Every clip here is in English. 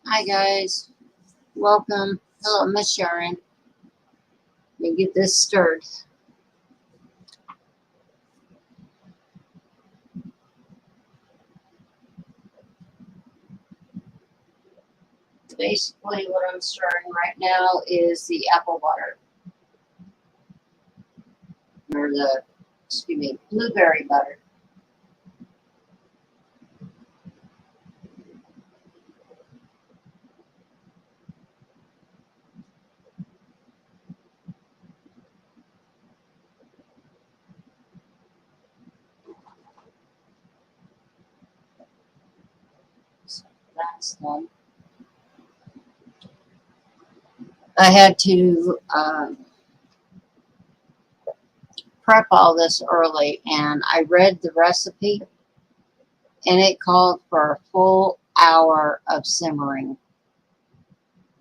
Hi guys, welcome. Hello, Miss Sharon. Let me get this stirred. Basically, what I'm stirring right now is the apple butter, or blueberry butter. So that's done. I had to prep all this early, and I read the recipe, and it called for a full hour of simmering.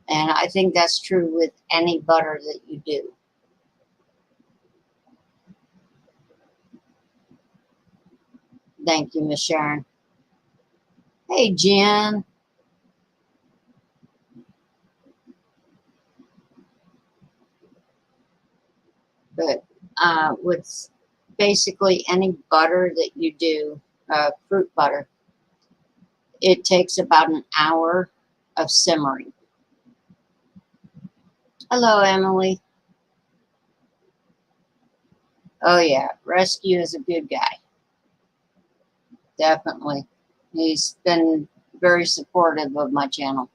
And I think that's true with any butter that you do. Thank you, Miss Sharon. Hey, Jen. But with basically any butter that you do, fruit butter, it takes about an hour of simmering. Hello, Emily. Oh, yeah, Rescue is a good guy. Definitely. He's been very supportive of my channel.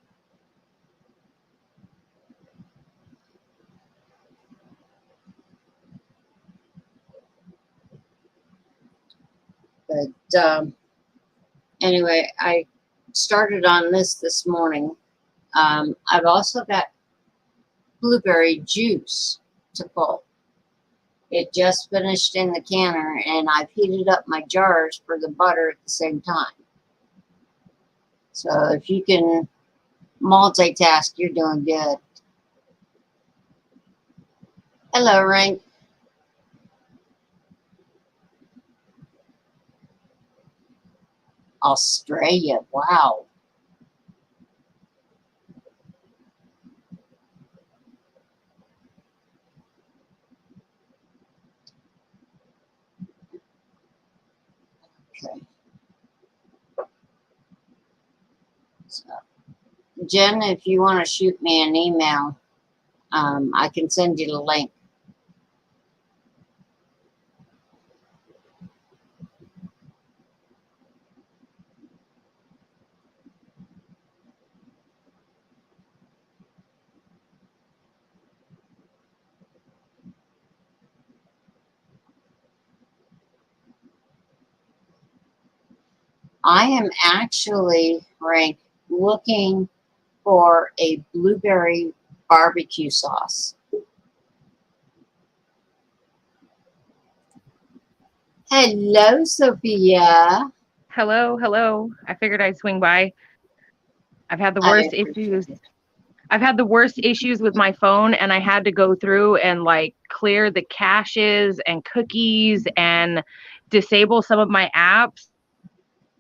But anyway, I started on this morning. I've also got blueberry juice to pull. It just finished in the canner, and I've heated up my jars for the butter at the same time. So if you can multitask, you're doing good. Hello, Rank. Australia, wow. Okay. So, Jen, if you want to shoot me an email, I can send you the link. I am actually, Rank, looking for a blueberry barbecue sauce. Hello, Sophia. Hello. I figured I'd swing by. I've had the I worst appreciate issues. it. I've had the worst issues with my phone, and I had to go through and like clear the caches and cookies and disable some of my apps.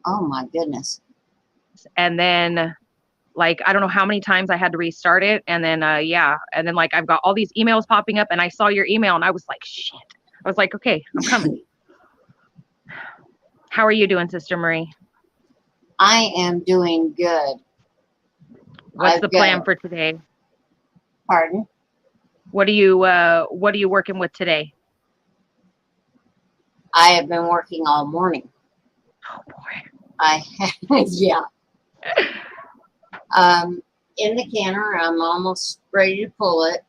Oh my goodness. And then like I don't know how many times I had to restart it. And then and then like I've got all these emails popping up, and I saw your email, and I was like, shit. I was like, okay, I'm coming. How are you doing, Sister Marie? I am doing good. What's I've the got, plan for today? pardon? What are you working with today? I have been working all morning. Oh boy. I yeah. In the canner, I'm almost ready to pull it.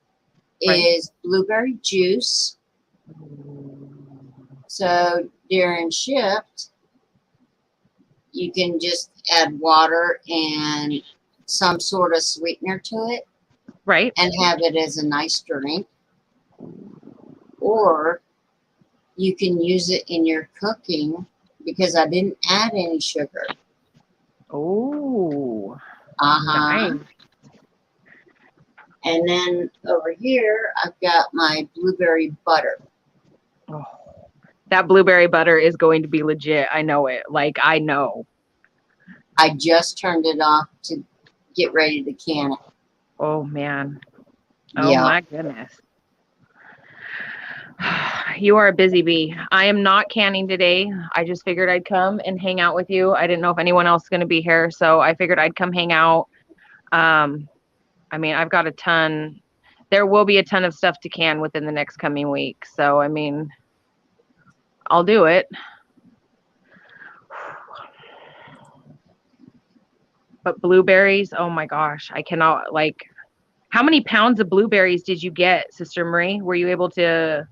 Right. Is blueberry juice. So during shift, you can just add water and some sort of sweetener to it Right. and have it as a nice drink. Or you can use it in your cooking because I didn't add any sugar. Oh, Uh-huh. nice. And then over here, I've got my blueberry butter. Oh, that blueberry butter is going to be legit. I know it. Like, I know. I just turned it off to get ready to can it. Oh man. Oh Yeah. my goodness. You are a busy bee. I am not canning today. I just figured I'd come and hang out with you. I didn't know if anyone else is going to be here, so I figured I'd come hang out. I mean, I've got a ton. There will be a ton of stuff to can within the next coming week. So, I mean, I'll do it. But blueberries, oh my gosh, I cannot, like, how many pounds of blueberries did you get, Sister Marie? Were you able to?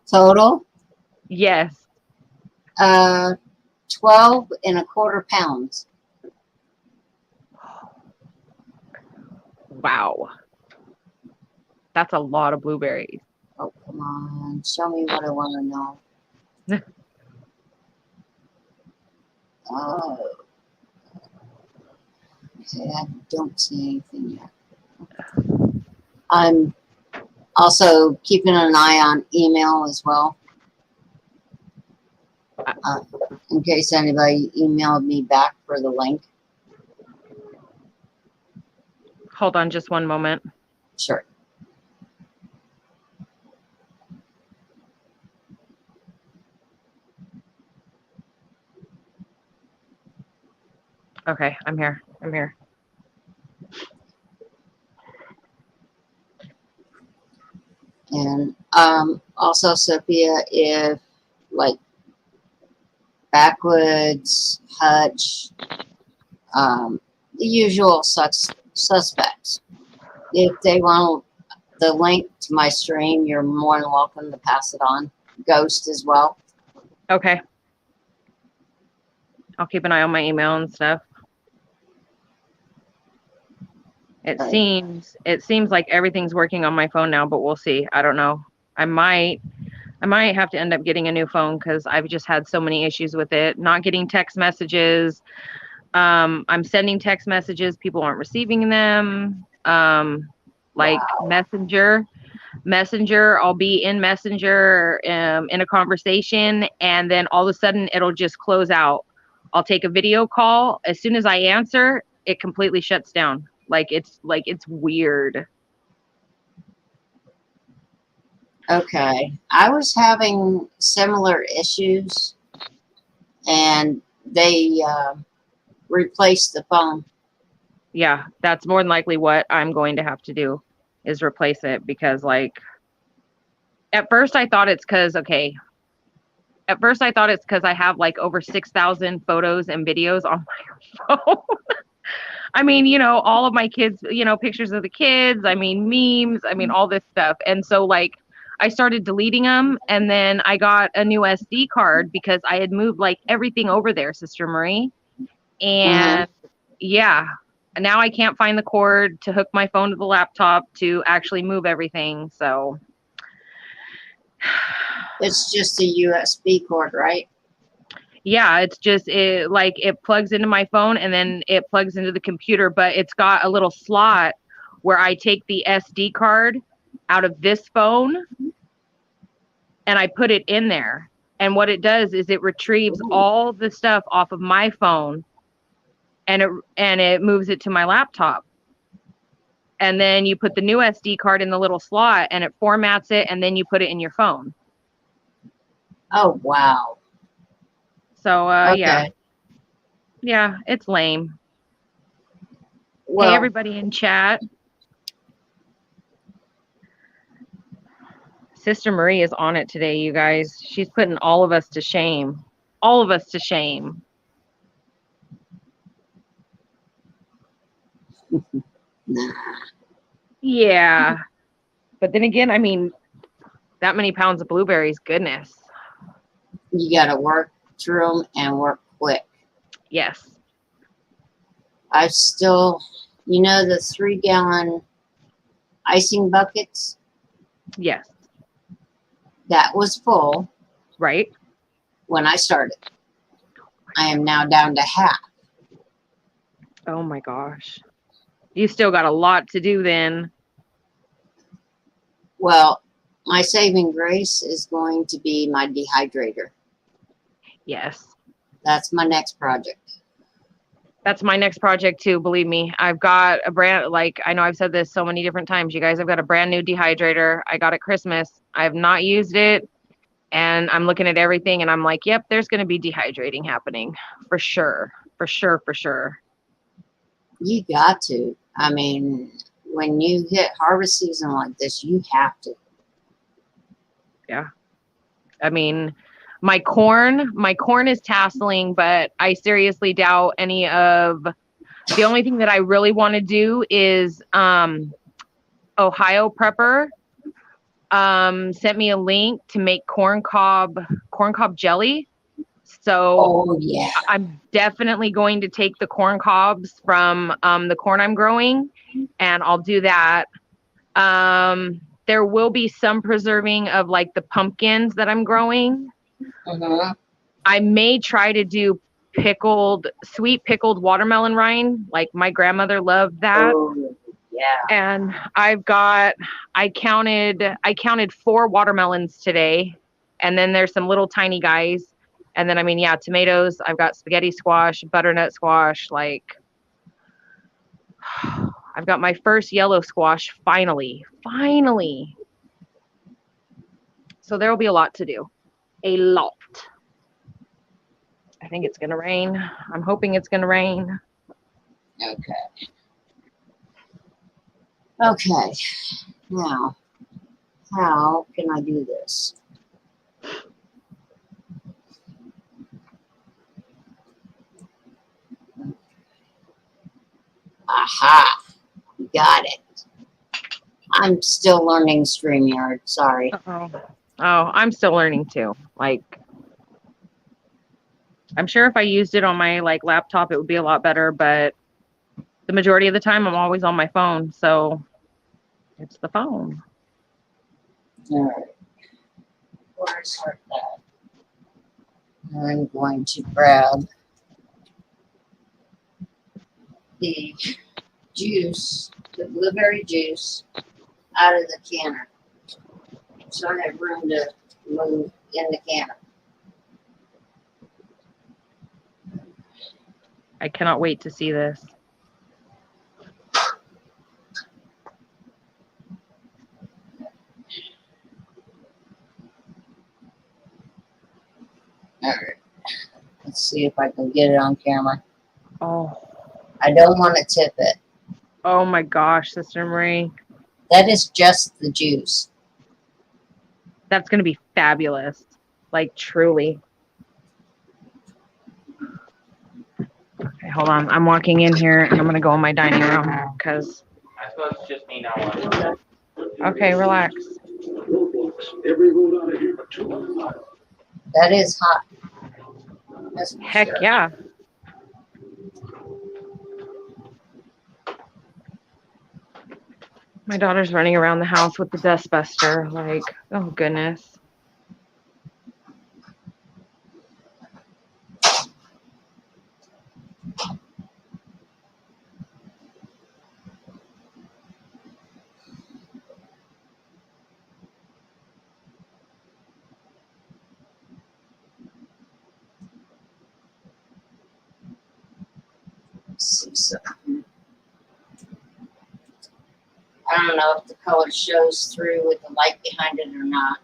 Total, Yes. 12.25 pounds. Wow. That's a lot of blueberries. Oh, come on. Show me what I want to know. Oh. Okay, I don't see anything yet. I'm also keeping an eye on email as well. In case anybody emailed me back for the link. Hold on just one moment. Sure. Okay, I'm here. I'm here. And also, Sophia, if like Backwoods, Hutch, the usual suspects, if they want the link to my stream, you're more than welcome to pass it on. Ghost as well. Okay. I'll keep an eye on my email and stuff. It seems like everything's working on my phone now, but we'll see. I don't know. I might have to end up getting a new phone because I've just had so many issues with it. Not getting text messages. I'm sending text messages, people aren't receiving them. Like Wow. Messenger, I'll be in Messenger in a conversation, and then all of a sudden it'll just close out. I'll take a video call. As soon as I answer, it completely shuts down. It's weird. Okay. I was having similar issues, and they replaced the phone. Yeah, that's more than likely what I'm going to have to do is replace it because at first I thought it's because I have like over 6,000 photos and videos on my phone. I mean, all of my kids, pictures of the kids, I mean, memes, I mean, all this stuff. And so like I started deleting them, and then I got a new SD card because I had moved like everything over there, Sister Marie. And yeah, now I can't find the cord to hook my phone to the laptop to actually move everything. So It's just a USB cord, right? yeah, it's just it plugs into my phone and then it plugs into the computer, but it's got a little slot where I take the SD card out of this phone and I put it in there. And what it does is it retrieves all the stuff off of my phone and it moves it to my laptop. And then you put the new SD card in the little slot and it formats it, and then you put it in your phone. Oh, wow. So Okay. Yeah, it's lame. Well, Hey, everybody in chat. Sister Marie is on it today, you guys. She's putting all of us to shame. All of us to shame. nah. Yeah. But then again, I mean, that many pounds of blueberries, goodness. You got to work through them and work quick. Yes. I still, the 3-gallon icing buckets? Yes. That was full. Right. When I started. I am now down to half. Oh my gosh. You still got a lot to do then. Well, my saving grace is going to be my dehydrator. Yes. That's my next project. That's my next project too, believe me. I've got a brand, like, I know I've said this so many different times, you guys. I've got a brand new dehydrator. I got at Christmas. I have not used it, and I'm looking at everything and I'm like, yep, there's going to be dehydrating happening for sure. For sure, for sure. You got to. I mean, when you hit harvest season like this, you have to. Yeah. I mean, my corn is tasseling, but I seriously doubt any of the only thing that I really want to do is Ohio Prepper sent me a link to make corn cob jelly. So Oh, yeah. I'm definitely going to take the corn cobs from the corn I'm growing, and I'll do that. There will be some preserving of like the pumpkins that I'm growing. Mm-hmm. I may try to do sweet pickled watermelon rind. Like my grandmother loved that. Oh, yeah. And I counted 4 watermelons today. And then there's some little tiny guys. And then, I mean, yeah, tomatoes. I've got spaghetti squash, butternut squash. Like, I've got my first yellow squash finally. Finally. So there will be a lot to do. A lot. I think it's going to rain. I'm hoping it's going to rain. Okay. Okay. Now, how can I do this? Aha! Got it. I'm still learning StreamYard. Sorry. Oh, I'm still learning too. Like, I'm sure if I used it on my like laptop, it would be a lot better. But the majority of the time, I'm always on my phone, so it's the phone. All right. Where's our that? I'm going to grab the juice, the blueberry juice, out of the canner. So I have room to move in the canner. I cannot wait to see this. All right. Let's see if I can get it on camera. Oh, I don't want to tip it. oh my gosh, Sister Marie. That is just the juice. That's going to be fabulous. Like, truly. Okay, hold on. I'm walking in here and I'm going to go in my dining room because. I suppose it's just me now. Okay, relax. That is hot. That's for Heck sure. yeah. My daughter's running around the house with the dustbuster. Like, oh goodness. See something. I don't know if the color shows through with the light behind it or not,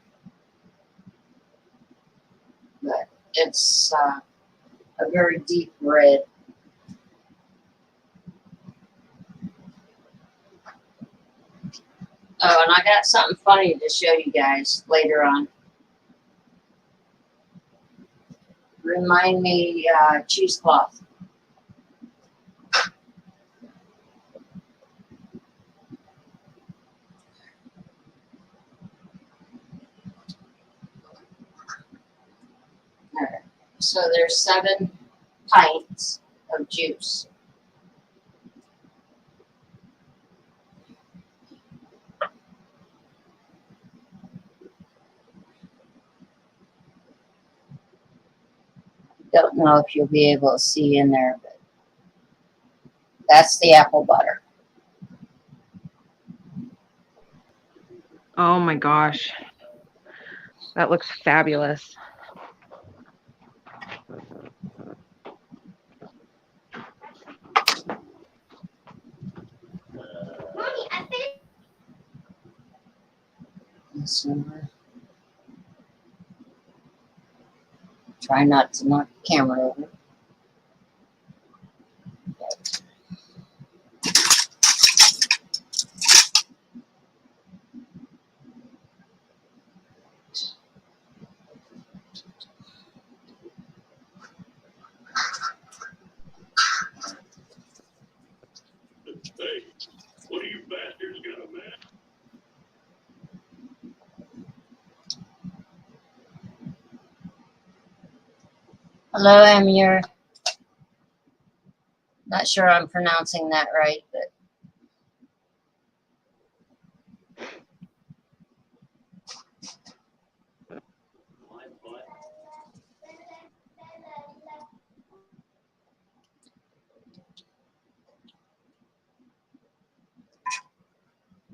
but it's a very deep red. Oh, and I got something funny to show you guys later on. Remind me, cheesecloth. Alright, so there's 7 pints of juice. Don't know if you'll be able to see in there, but that's the apple butter. Oh my gosh. That looks fabulous. this number. Try not to knock the camera over. Hey, what are you bastards got, man? Hello, Amir. Not sure I'm pronouncing that right, but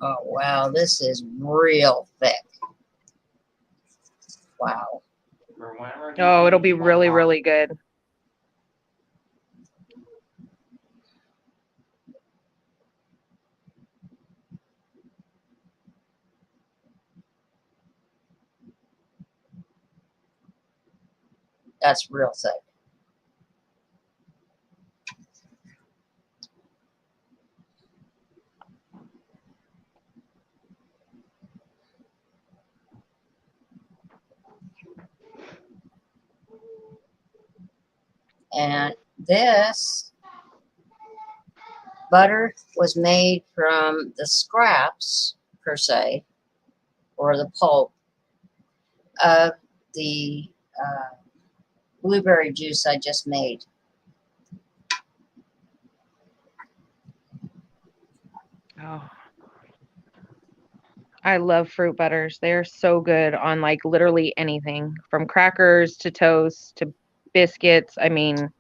oh wow, this is real thick. Wow. Oh, it'll be really, really good. That's real thick. And this butter was made from the scraps, per se, or the pulp of the blueberry juice I just made. Oh, I love fruit butters. They're so good on like literally anything from crackers to toast to biscuits. I mean,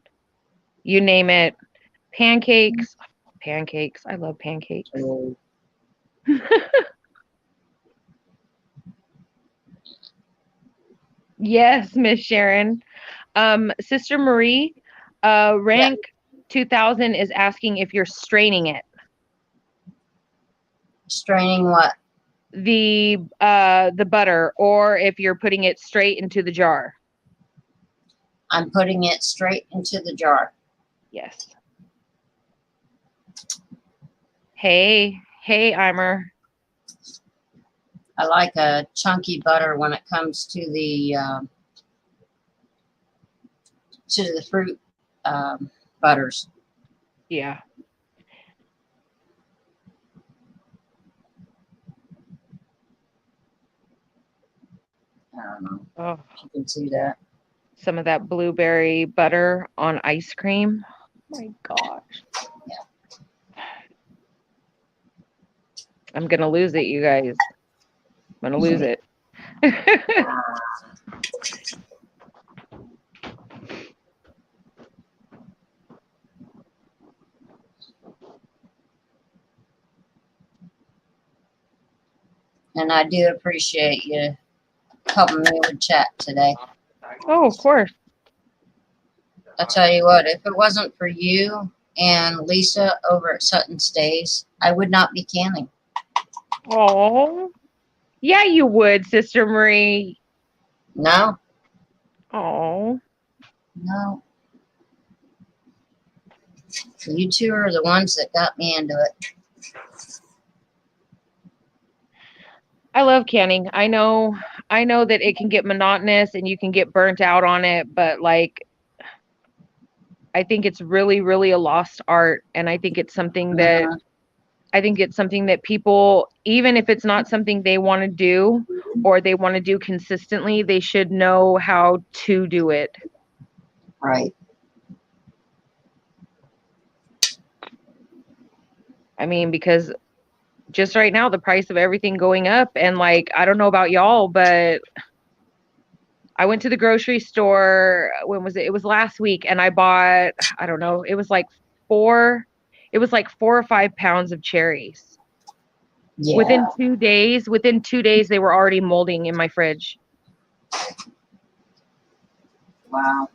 you name it. Pancakes. Pancakes. I love pancakes. So, Yes, Miss Sharon. Sister Marie, rank 2000 is asking if you're straining it. straining what? The butter, or if you're putting it straight into the jar. I'm putting it straight into the jar. Yes. Hey, Eimer. I like a chunky butter when it comes to the fruit butters. Yeah. I don't know Oh, if you can see that. some of that blueberry butter on ice cream. Oh my gosh. Yeah. I'm gonna lose it, you guys. I'm gonna lose it. And I do appreciate you helping me with chat today. Oh, of course. I'll tell you what, if it wasn't for you and Lisa over at Sutton Stays, I would not be canning. Oh, yeah, you would, Sister Marie. No, Oh, no. You two are the ones that got me into it. I love canning. I know that it can get monotonous and you can get burnt out on it, but like I think it's really, really a lost art, and I think it's something that people, even if it's not something they want to do or they want to do consistently, they should know how to do it. Right. I mean, because just right now, the price of everything going up, and like, I don't know about y'all, but I went to the grocery store. When was it? It was last week, and I bought, I don't know, it was like 4 or 5 pounds of cherries. Yeah. Within 2 days, they were already molding in my fridge. Wow.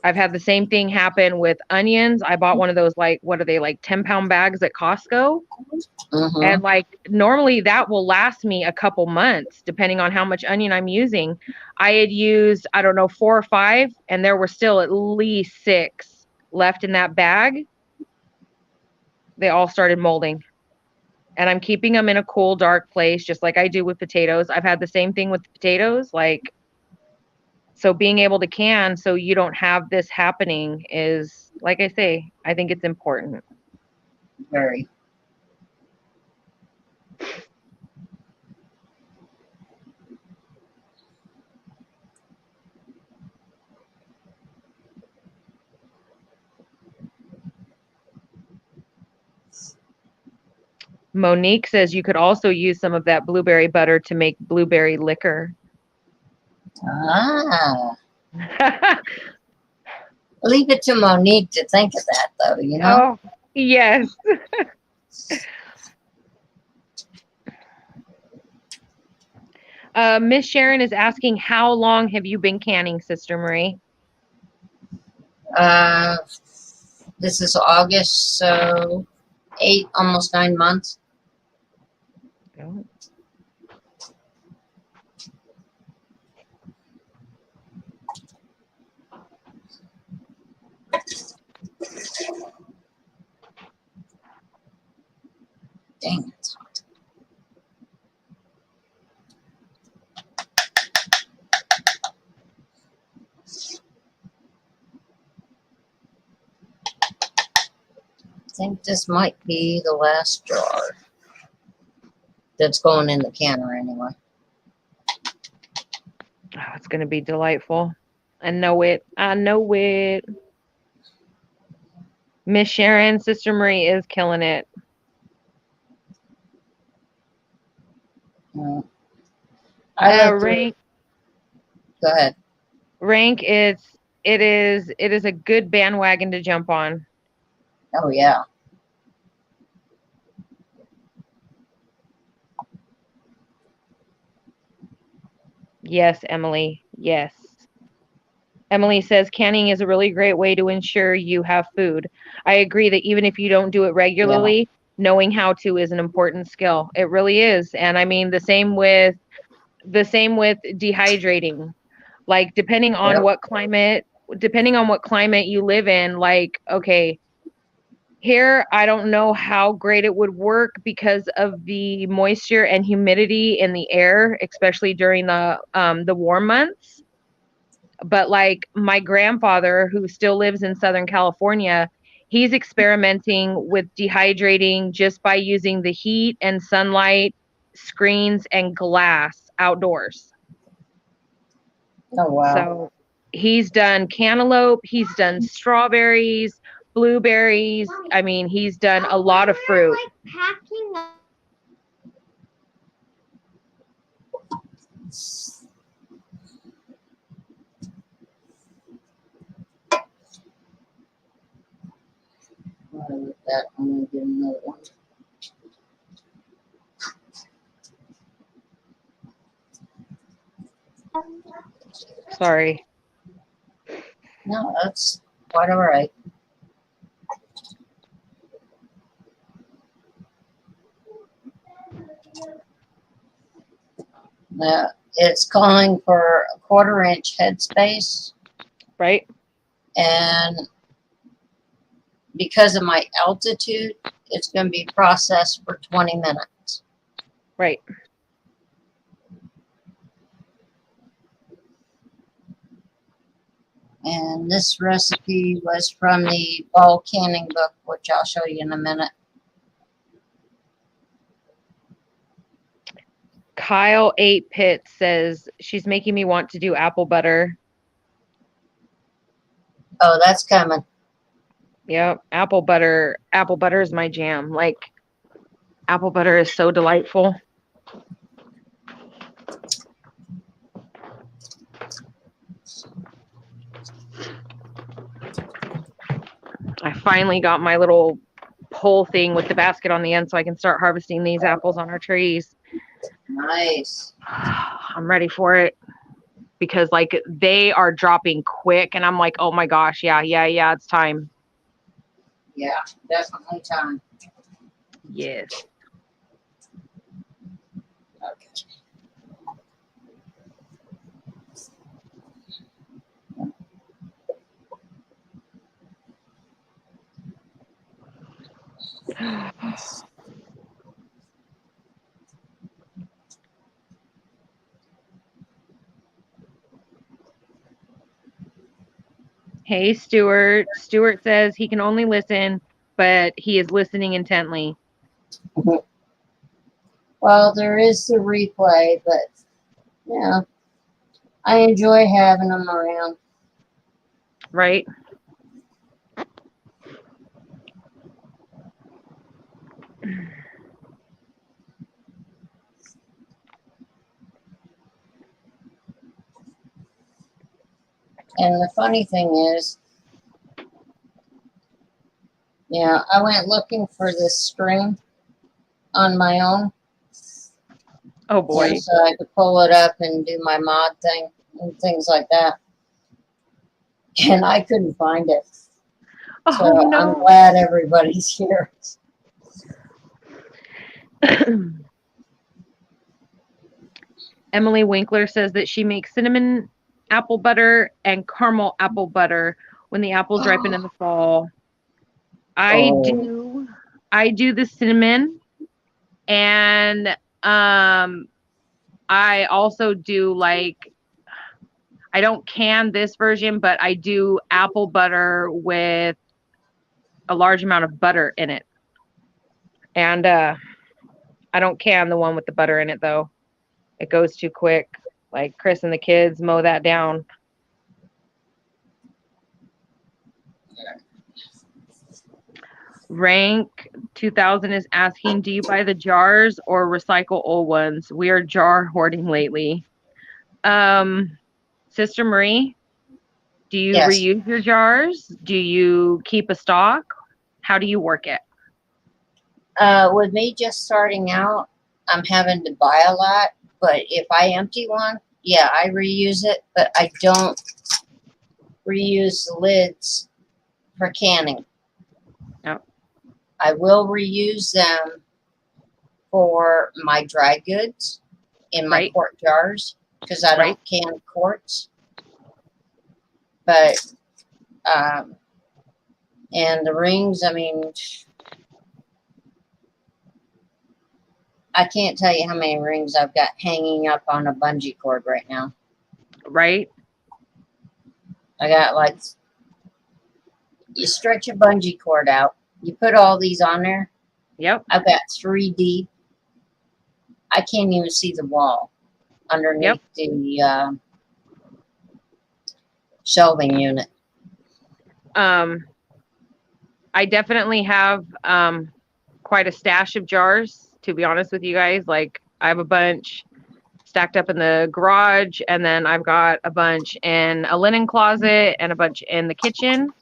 I've had the same thing happen with onions. I bought one of those, like, what are they, like 10-pound bags at Costco? Mm-hmm. And like normally that will last me a couple months depending on how much onion I'm using. I had used, I don't know, 4 or 5, and there were still at least 6 left in that bag. They all started molding. And I'm keeping them in a cool, dark place, just like I do with potatoes. I've had the same thing with potatoes. Like, so being able to can so you don't have this happening is, like I say, I think it's important. Very. Monique says you could also use some of that blueberry butter to make blueberry liquor. Ah. Leave it to Monique to think of that, though, you know? Oh, yes. Miss Sharon is asking, how long have you been canning, Sister Marie? This is August, so 8, almost 9 months. Oh. Dang, it's hot. I think this might be the last jar that's going in the canner anyway. Oh, it's going to be delightful. I know it. I know it. Miss Sharon, Sister Marie is killing it. I looked through. Rank, Go ahead. rank, it is a good bandwagon to jump on. Oh, yeah. Yes, Emily. Yes. Emily says canning is a really great way to ensure you have food. I agree that even if you don't do it regularly, knowing how to is an important skill. It really is. And I mean the same with dehydrating. Like depending on Yep. what climate you live in, like, okay, here I don't know how great it would work because of the moisture and humidity in the air, especially during the warm months. But like my grandfather, who still lives in Southern California, he's experimenting with dehydrating just by using the heat and sunlight, screens, and glass outdoors. Oh, wow. So he's done cantaloupe, he's done strawberries, blueberries. I mean, he's done a lot of fruit. With that, I'm going to get another one. Sorry. No, that's quite all right. Now, it's calling for a 1/4-inch headspace, Right? and because of my altitude, it's going to be processed for 20 minutes. Right. And this recipe was from the ball canning book, which I'll show you in a minute. Kyle 8 Pit says she's making me want to do apple butter. Oh, that's coming. Yep, apple butter is my jam. Like, apple butter is so delightful. I finally got my little pole thing with the basket on the end so I can start harvesting these apples on our trees. Nice. I'm ready for it. because like they are dropping quick, and I'm like, oh my gosh, yeah, it's time. Yeah, definitely time. Yes. Okay. Hey, Stuart. Stuart says he can only listen, but he is listening intently. Well, there is the replay, but yeah, I enjoy having them around. Right? And the funny thing is, yeah, I went looking for this string on my own, Oh boy. and so I could pull it up and do my mod thing and things like that. And I couldn't find it. Oh So I'm no. glad everybody's here. Emily Winkler says that she makes cinnamon apple butter and caramel apple butter when the apples ripen in the fall. I do the cinnamon, and I also do like, I don't can this version, but I do apple butter with a large amount of butter in it. And I don't can the one with the butter in it though. It goes too quick. Like Chris and the kids mow that down. Rank 2000 is asking, do you buy the jars or recycle old ones? We are jar hoarding lately. Sister Marie, do you Yes. reuse your jars? Do you keep a stock? How do you work it? With me just starting out, I'm having to buy a lot. But if I empty one, yeah, I reuse it. But I don't reuse the lids for canning. No. I will reuse them for my dry goods in my Right. quart jars because I Right. don't can quarts. But and the rings, I mean, I can't tell you how many rings I've got hanging up on a bungee cord right now. Right. I got like, you stretch a bungee cord out, you put all these on there. Yep. I've got 3D. I can't even see the wall underneath the shelving unit. I definitely have quite a stash of jars, to be honest with you guys. Like I have a bunch stacked up in the garage, and then I've got a bunch in a linen closet and a bunch in the kitchen.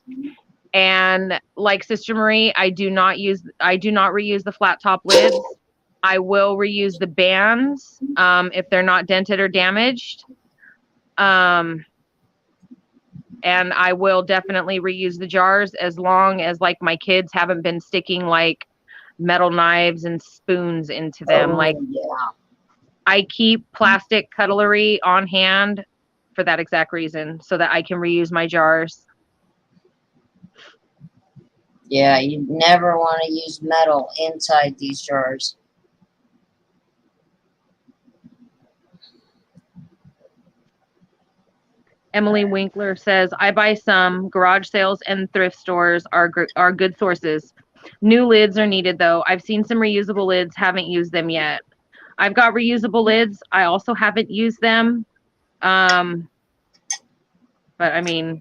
And like Sister Marie, I do not reuse the flat top lids. I will reuse the bands if they're not dented or damaged. And I will definitely reuse the jars as long as like my kids haven't been sticking like metal knives and spoons into them. Like yeah. I keep plastic cutlery on hand for that exact reason, so that I can reuse my jars. Yeah, you never want to use metal inside these jars. Emily Winkler says, I buy some. Garage sales and thrift stores are good sources. New lids are needed, though. I've seen some reusable lids, haven't used them yet. I've got reusable lids. I also haven't used them. But I mean,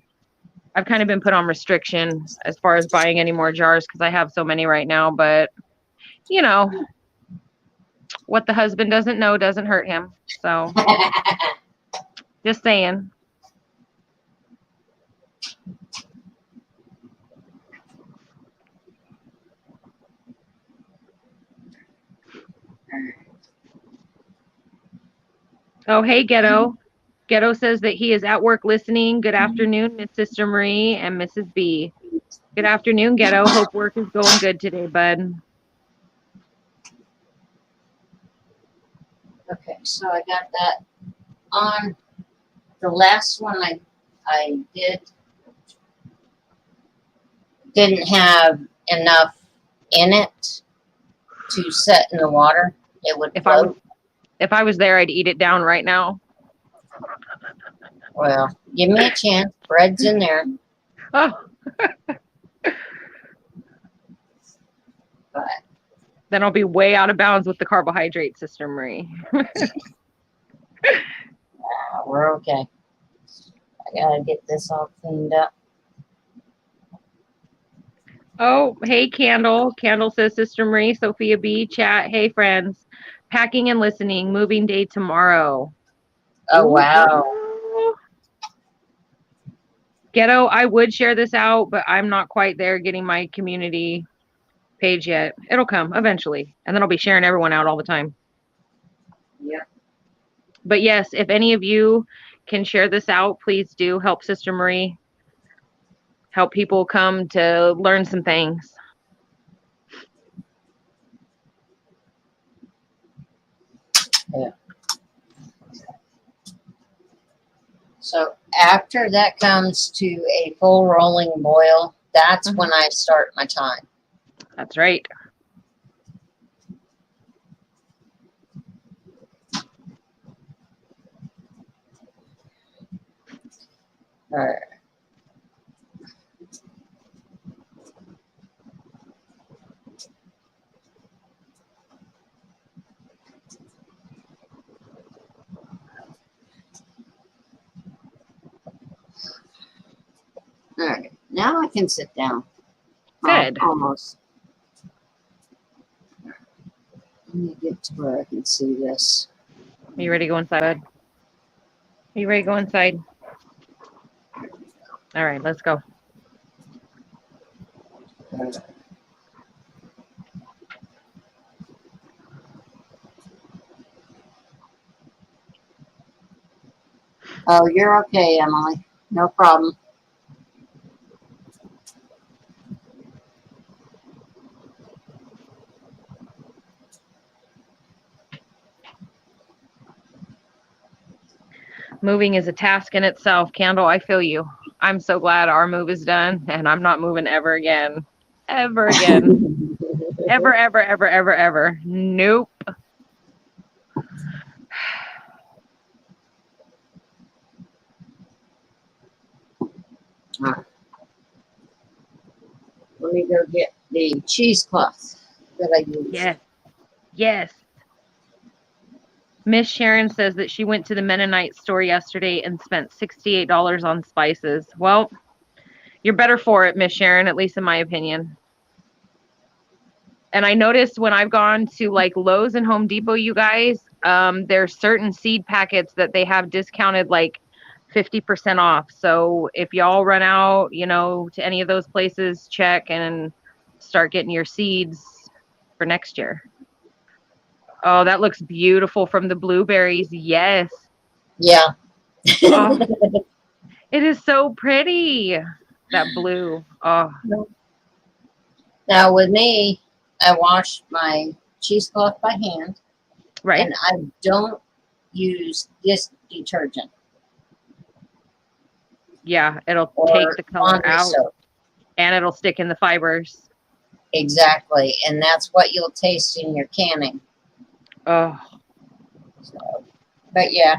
I've kind of been put on restriction as far as buying any more jars because I have so many right now. But, you know, what the husband doesn't know doesn't hurt him. So, just saying. Oh, hey, Ghetto. Ghetto says that he is at work listening. Good afternoon, Miss Sister Marie and Mrs. B. Good afternoon, Ghetto. Hope work is going good today, bud. Okay, so I got that on. The last one I didn't have enough in it to set in the water. It would float. If I was there, I'd eat it down right now. Well, give me a chance. Bread's in there. Oh, But then I'll be way out of bounds with the carbohydrate, Sister Marie. we're okay. I gotta get this all cleaned up. Oh, hey, Candle. Candle says, Sister Marie, Sophia B, chat. Hey, friends. Packing and listening. Moving day tomorrow. Oh, wow. Ooh. Ghetto, I would share this out, but I'm not quite there getting my community page yet. It'll come eventually. And then I'll be sharing everyone out all the time. Yeah. But yes, if any of you can share this out, please do help Sister Marie. Help people come to learn some things. Yeah. So after that comes to a full rolling boil, that's when I start my time. That's right. All right. All right, now I can sit down. Good. Almost. Let me get to where I can see this. Are you ready to go inside, bud? Are you ready to go inside? All right, let's go. Oh, you're okay, Emily. No problem. Moving is a task in itself. Candle, I feel you. I'm so glad our move is done and I'm not moving ever again. Ever again. Ever, ever, ever, ever, ever. Nope. All right. Let me go get the cheesecloth that I used. Yes. Yes. Miss Sharon says that she went to the Mennonite store yesterday and spent $68 on spices. Well, you're better for it, Miss Sharon, at least in my opinion. And I noticed when I've gone to like Lowe's and Home Depot, you guys, there's certain seed packets that they have discounted like 50% off. So if y'all run out, to any of those places, check and start getting your seeds for next year. Oh, that looks beautiful from the blueberries. Yes. Yeah. Oh, it is so pretty. That blue. Oh. Now with me, I wash my cheesecloth by hand. Right. And I don't use dish detergent. Yeah, it'll Or take the color laundry out soap. and it'll stick in the fibers. Exactly. And that's what you'll taste in your canning. Oh. So, but yeah,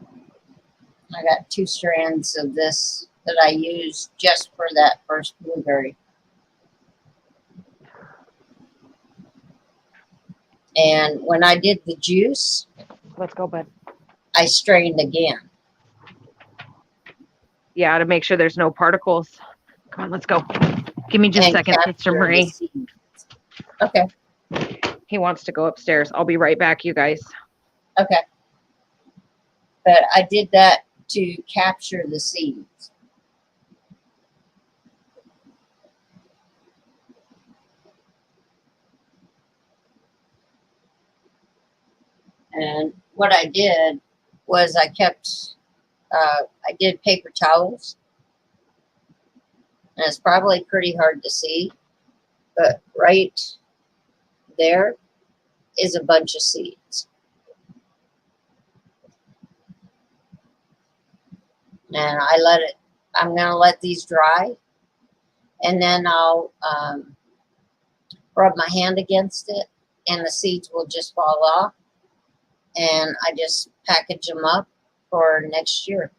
I got 2 strands of this that I use just for that first blueberry. And when I did the juice, Let's go, bud. I strained again. Yeah, to make sure there's no particles. Come on, let's go. Give me just a second, Sister capture the Marie. seed. Okay. He wants to go upstairs. I'll be right back, you guys. Okay. But I did that to capture the seeds. And what I did was I kept I did paper towels, and it's probably pretty hard to see, but right there is a bunch of seeds. And I'm going to let these dry, and then I'll rub my hand against it, and the seeds will just fall off, and I just package them up for next year.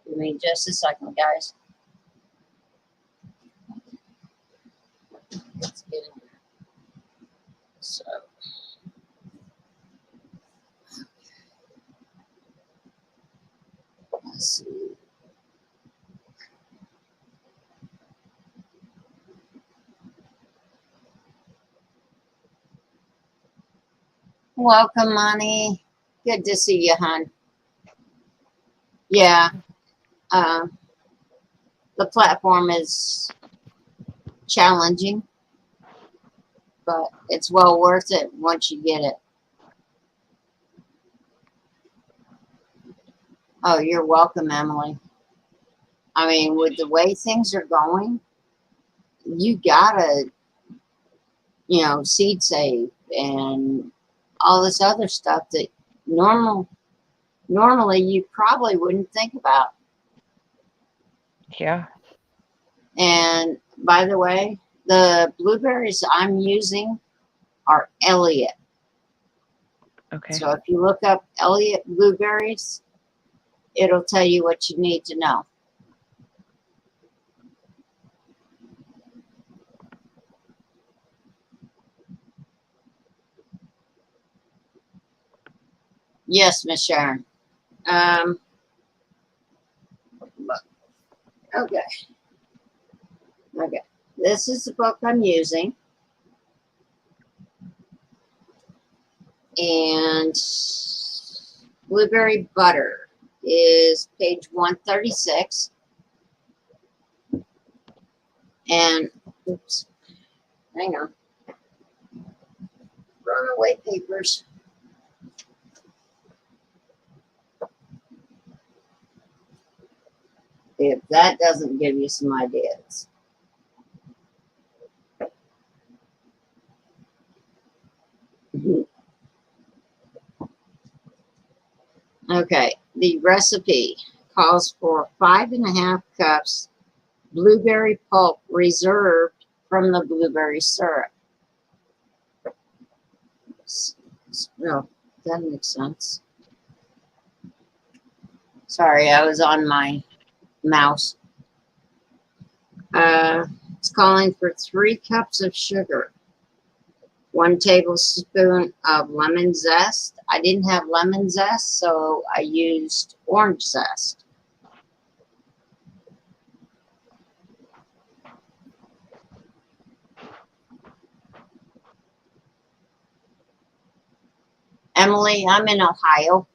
Give me just a second, guys. Let's get in there. So, let's see. Welcome, Money. Good to see you, hon. Yeah, the platform is challenging, but it's well worth it once you get it. Oh, you're welcome, Emily. I mean, with the way things are going, you gotta, seed save and all this other stuff that normally you probably wouldn't think about. Yeah. And by the way, the blueberries I'm using are Elliott. Okay. So if you look up Elliott blueberries, it'll tell you what you need to know. Yes, Miss Sharon. Okay. Okay. This is the book I'm using. And blueberry butter is page 136. And, oops, hang on. Runaway papers. If that doesn't give you some ideas. Okay, the recipe calls for 5.5 cups blueberry pulp reserved from the blueberry syrup. No, that makes sense. Sorry, I was on my mouse. It's calling for 3 cups of sugar, 1 tablespoon of lemon zest. I didn't have lemon zest, so I used orange zest. Emily, I'm in Ohio.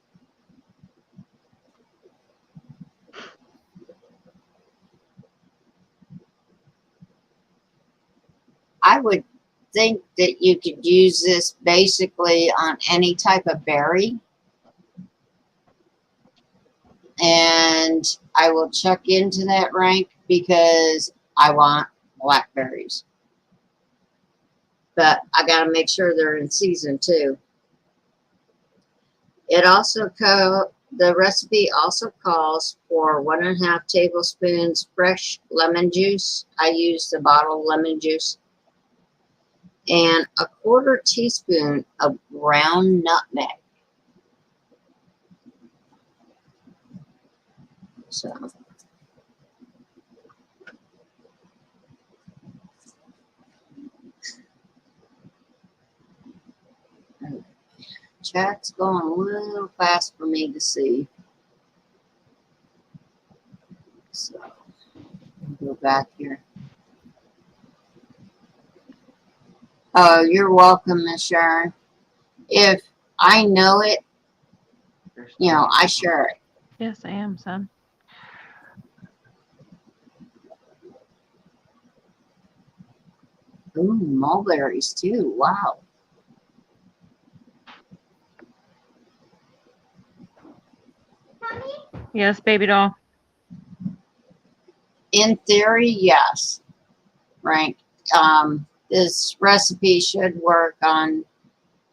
I would think that you could use this basically on any type of berry. And I will check into that rank because I want blackberries. But I got to make sure they're in season too. It also the recipe also calls for 1.5 tablespoons fresh lemon juice. I used the bottled lemon juice. And a 1/4 teaspoon of ground nutmeg. So chat's going a little fast for me to see. So go back here. Oh, you're welcome, Miss Sharon. If I know it, I share it. Yes, I am, son. Ooh, mulberries too. Wow. Yes, baby doll. In theory, yes. Right. This recipe should work on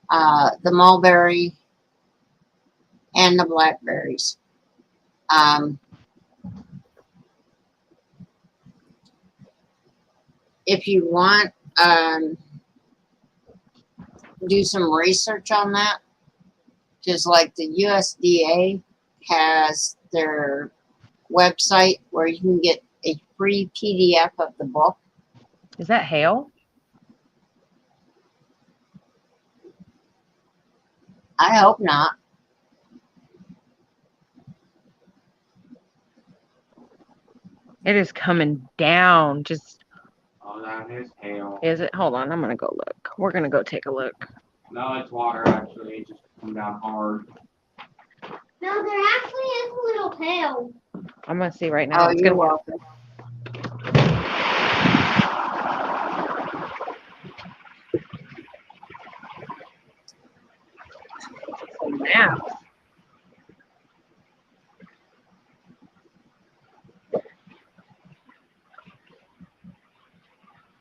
the mulberry and the blackberries. If you want, do some research on that, because like the USDA has their website where you can get a free PDF of the book. Is that hail? I hope not. It is coming down. Just Oh, that is hail. is it? Hold on, I'm gonna go look. We're gonna go take a look. No, it's water actually. It just come down hard. No, there actually is a little hail. I'm gonna see right now. Oh, It's you're gonna welcome. yeah.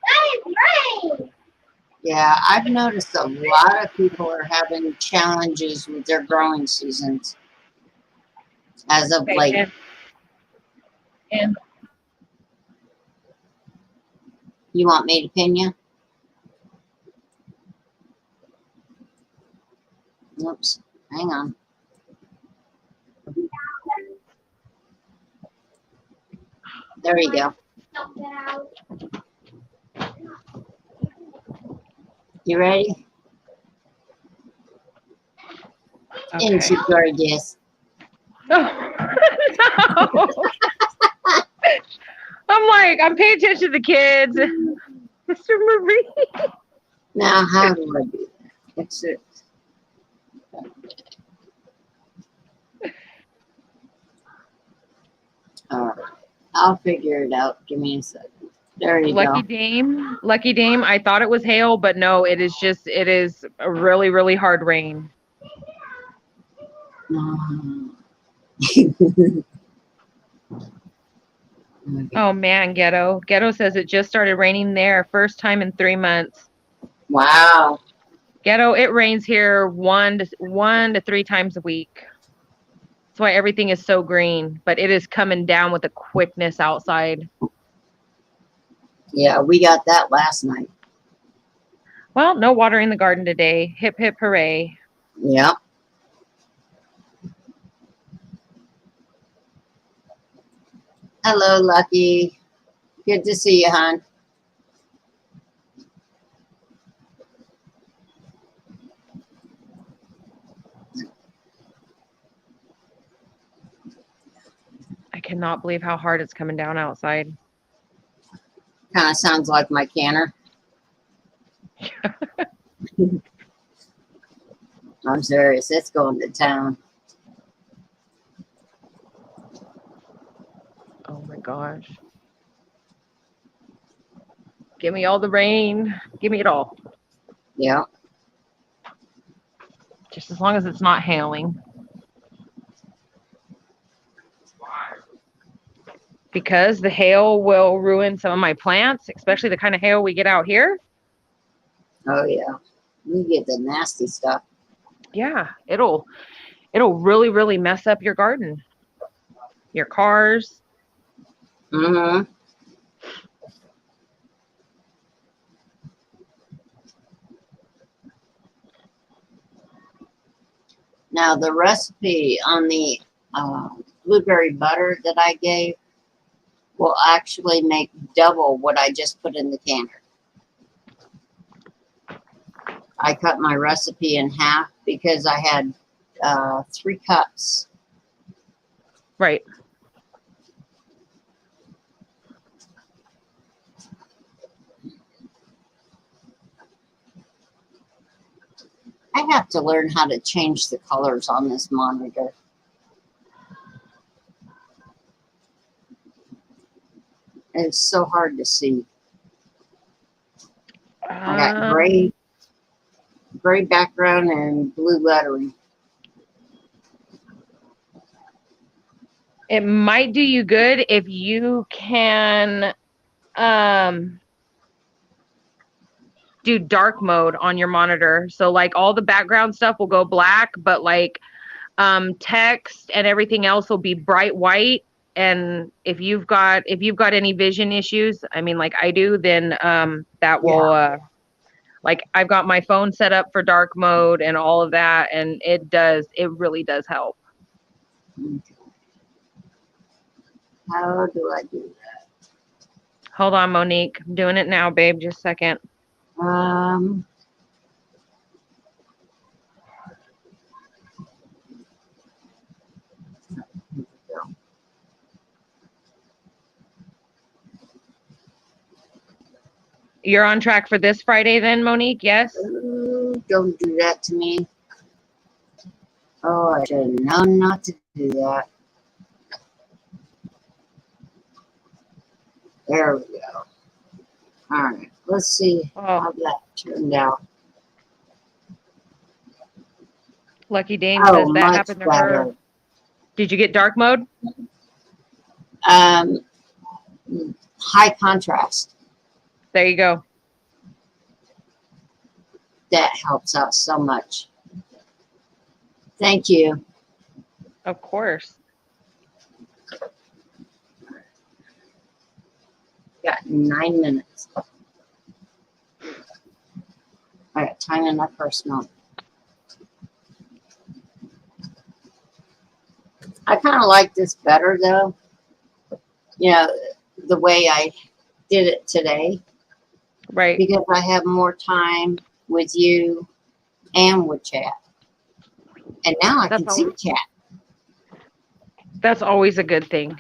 That is rain. Yeah, I've noticed a lot of people are having challenges with their growing seasons as of late. And You want me to pin you? Oops, hang on. There you go. Dump it out. You ready? okay. Into gorgeous. No. I'm like, I'm paying attention to the kids. Mr. Marie. Now, how do I do that? It's it. All right, I'll figure it out. Give me a second. There you Lucky Dame. I thought it was hail, but no, it is a really, really hard rain. go. Okay. Oh man, Ghetto. Ghetto says it just started raining there, first time in 3 months. Wow. Ghetto, it rains here one to three times a week. That's why everything is so green, but it is coming down with a quickness outside. Yeah, we got that last night. Well, no water in the garden today. Hip hip hooray. Yep. Hello, Lucky. Good to see you, hon. I cannot believe how hard it's coming down outside. Kind of sounds like my canner. I'm serious. It's going to town. Oh my gosh. Give me all the rain. Give me it all. Yep. Just as long as it's not hailing. Because the hail will ruin some of my plants, especially the kind of hail we get out here. Oh, yeah. We get the nasty stuff. Yeah, it'll really, really mess up your garden. Your cars. Mm-hmm. Now, the recipe on the blueberry butter that I gave will actually make double what I just put in the canner. I cut my recipe in half because I had 3 cups. Right. I have to learn how to change the colors on this monitor. It's so hard to see. got gray background and blue lettering. It might do you good if you can do dark mode on your monitor. So like all the background stuff will go black, but like text and everything else will be bright white. And if you've got any vision issues, I mean like I do, then that will like I've got my phone set up for dark mode and all of that, and it really does help. Okay. How do I do Hold on, Monique. I'm doing it now, babe. Just a second. that? You're on track for this Friday then, Monique? Yes? Ooh, don't do that to me. Oh, I should have known not to do that. There we go. All right, let's see how that turned out. Lucky Dane Oh, says that much happened to better. her. Did you get dark mode? High contrast. There you go. That helps out so much. Thank you. Of course. Got 9 minutes. I got time enough for a smoke. I kind of like this better though. You know, the way I did it today. Right. Because I have more time with you and with chat. And now I can see chat. That's always a good thing.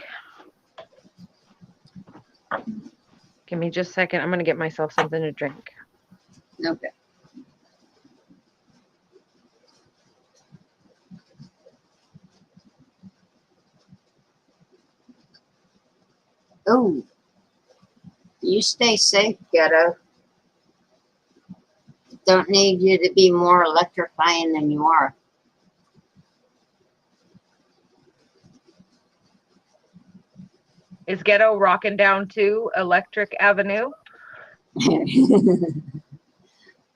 Give me just a second. I'm going to get myself something to drink. Okay. Oh, you stay safe, Ghetto. Don't need you to be more electrifying than you are. Is Ghetto rocking down to Electric Avenue?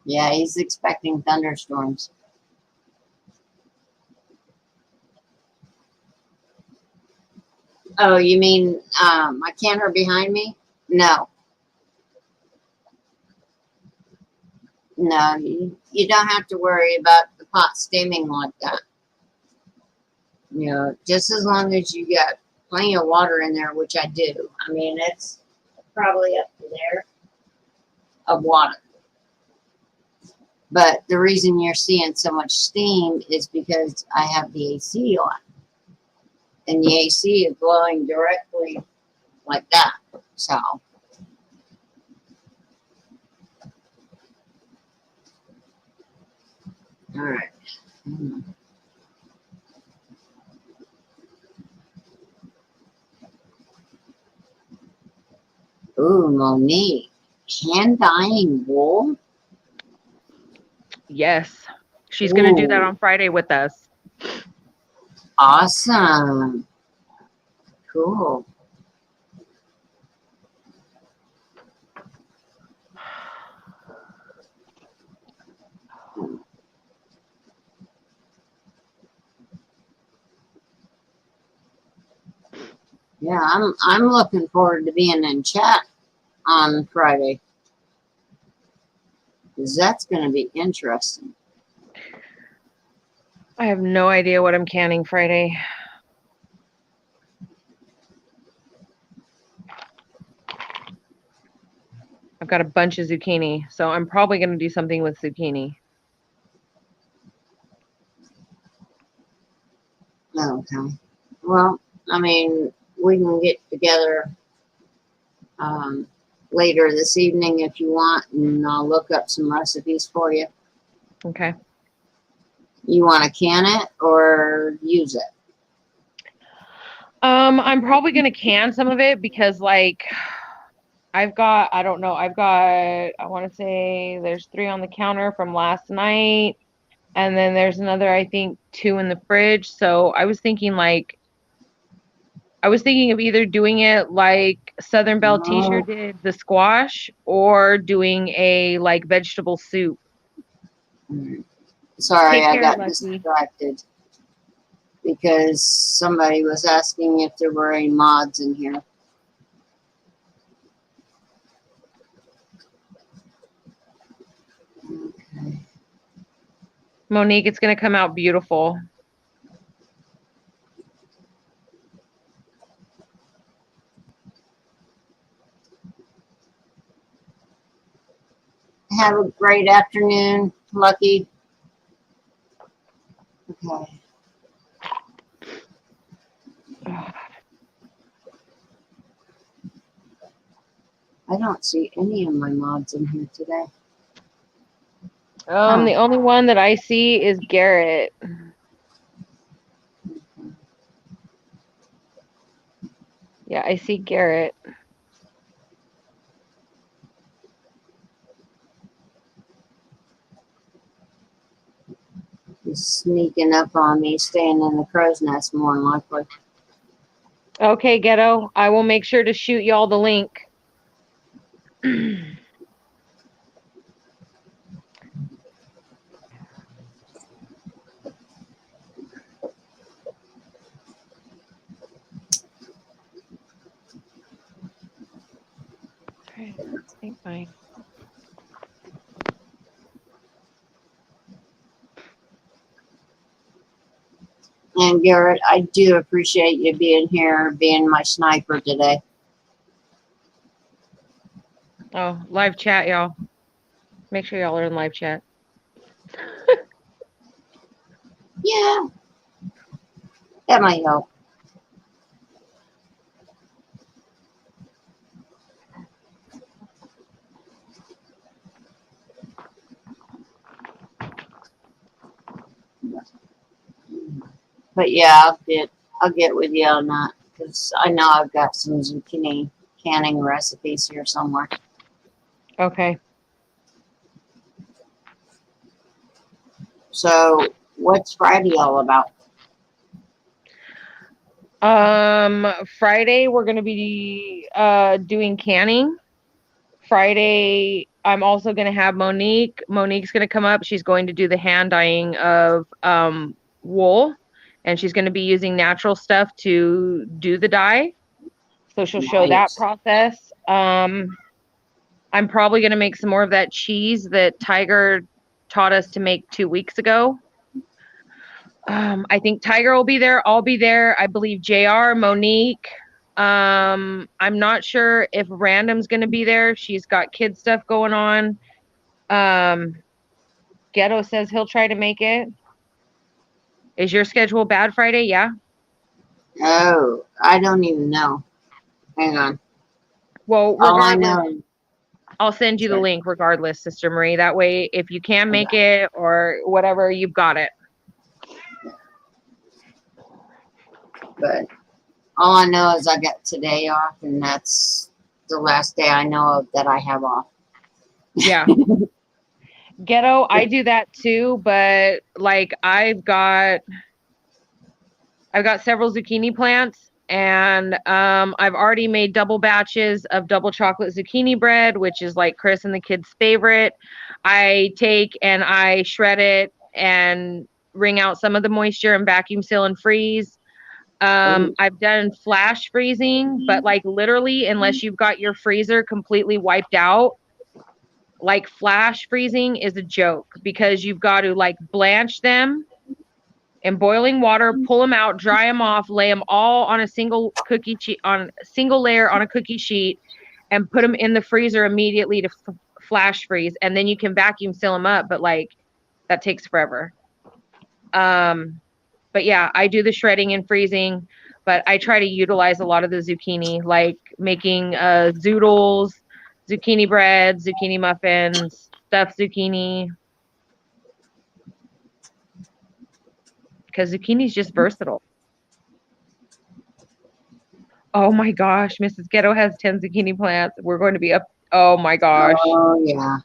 Yeah, he's expecting thunderstorms. Oh, you mean my canner behind me? No. No, you don't have to worry about the pot steaming like that. You know, just as long as you got plenty of water in there, which I do. I mean, it's probably up to there of water. But the reason you're seeing so much steam is because I have the AC on. And the AC is blowing directly like that. So. All right. Ooh, Monique. Hand dyeing wool? Yes. She's going to do that on Friday with us. Awesome. Cool. Yeah, I'm looking forward to being in chat on Friday. Because that's going to be interesting. I have no idea what I'm canning Friday. I've got a bunch of zucchini, so I'm probably going to do something with zucchini. Okay. Well, I mean, we can get together later this evening if you want, and I'll look up some recipes for you. Okay. You want to can it or use it? I'm probably going to can some of it because, like, I don't know, I want to say there's 3 on the counter from last night. And then there's another, I think, 2 in the fridge. So I was thinking of either doing it like Southern Belle T-shirt did the squash, or doing a like vegetable soup. Sorry, Take I care, got Lucky. distracted because somebody was asking if there were any mods in here. Okay. Monique, it's gonna come out beautiful. Have a great afternoon, Lucky. Okay. I don't see any of my mods in here today. The only one that I see is Garrett. Yeah, I see Garrett. He's sneaking up on me, staying in the crow's nest more than likely. Okay, Ghetto. I will make sure to shoot y'all the link. Okay, I think fine. And Garrett, I do appreciate you being here, being my sniper today. Oh, live chat, y'all. Make sure y'all are in live chat. Yeah, that might help. But yeah, I'll get with you on that because I know I've got some zucchini canning recipes here somewhere. Okay. So, what's Friday all about? Friday we're gonna be doing canning. Friday, I'm also gonna have Monique. Monique's gonna come up. She's going to do the hand dyeing of wool, and she's gonna be using natural stuff to do the dye. So she'll show that Nice. process. I'm probably gonna make some more of that cheese that Tiger taught us to make 2 weeks ago. I think Tiger will be there. I'll be there. I believe JR, Monique. I'm not sure if Random's going to be there. She's got kid stuff going on. Ghetto says he'll try to make it. Is your schedule bad Friday? Yeah. Oh, I don't even know. Hang on. Well, All I regardless, know, I'll send you the Sorry. link regardless, Sister Marie. That way, if you can make it or whatever, you've got it. but all I know is I got today off, and that's the last day I know of that I have off. Yeah. Ghetto, I do that too, but like I've got several zucchini plants, and I've already made double batches of double chocolate zucchini bread, which is like Chris and the kids' favorite. I take and I shred it and wring out some of the moisture and vacuum seal and freeze. I've done flash freezing, but like literally, unless you've got your freezer completely wiped out, like flash freezing is a joke because you've got to like blanch them in boiling water, pull them out, dry them off, lay them all on a single cookie sheet, on a single layer on a cookie sheet, and put them in the freezer immediately to flash freeze, and then you can vacuum seal them up. But like that takes forever. But yeah, I do the shredding and freezing, but I try to utilize a lot of the zucchini, like making zoodles, zucchini bread, zucchini muffins, stuffed zucchini. Because zucchini is just versatile. Oh my gosh, Mrs. Ghetto has 10 zucchini plants. We're going to be up. Oh my gosh. Oh, yeah.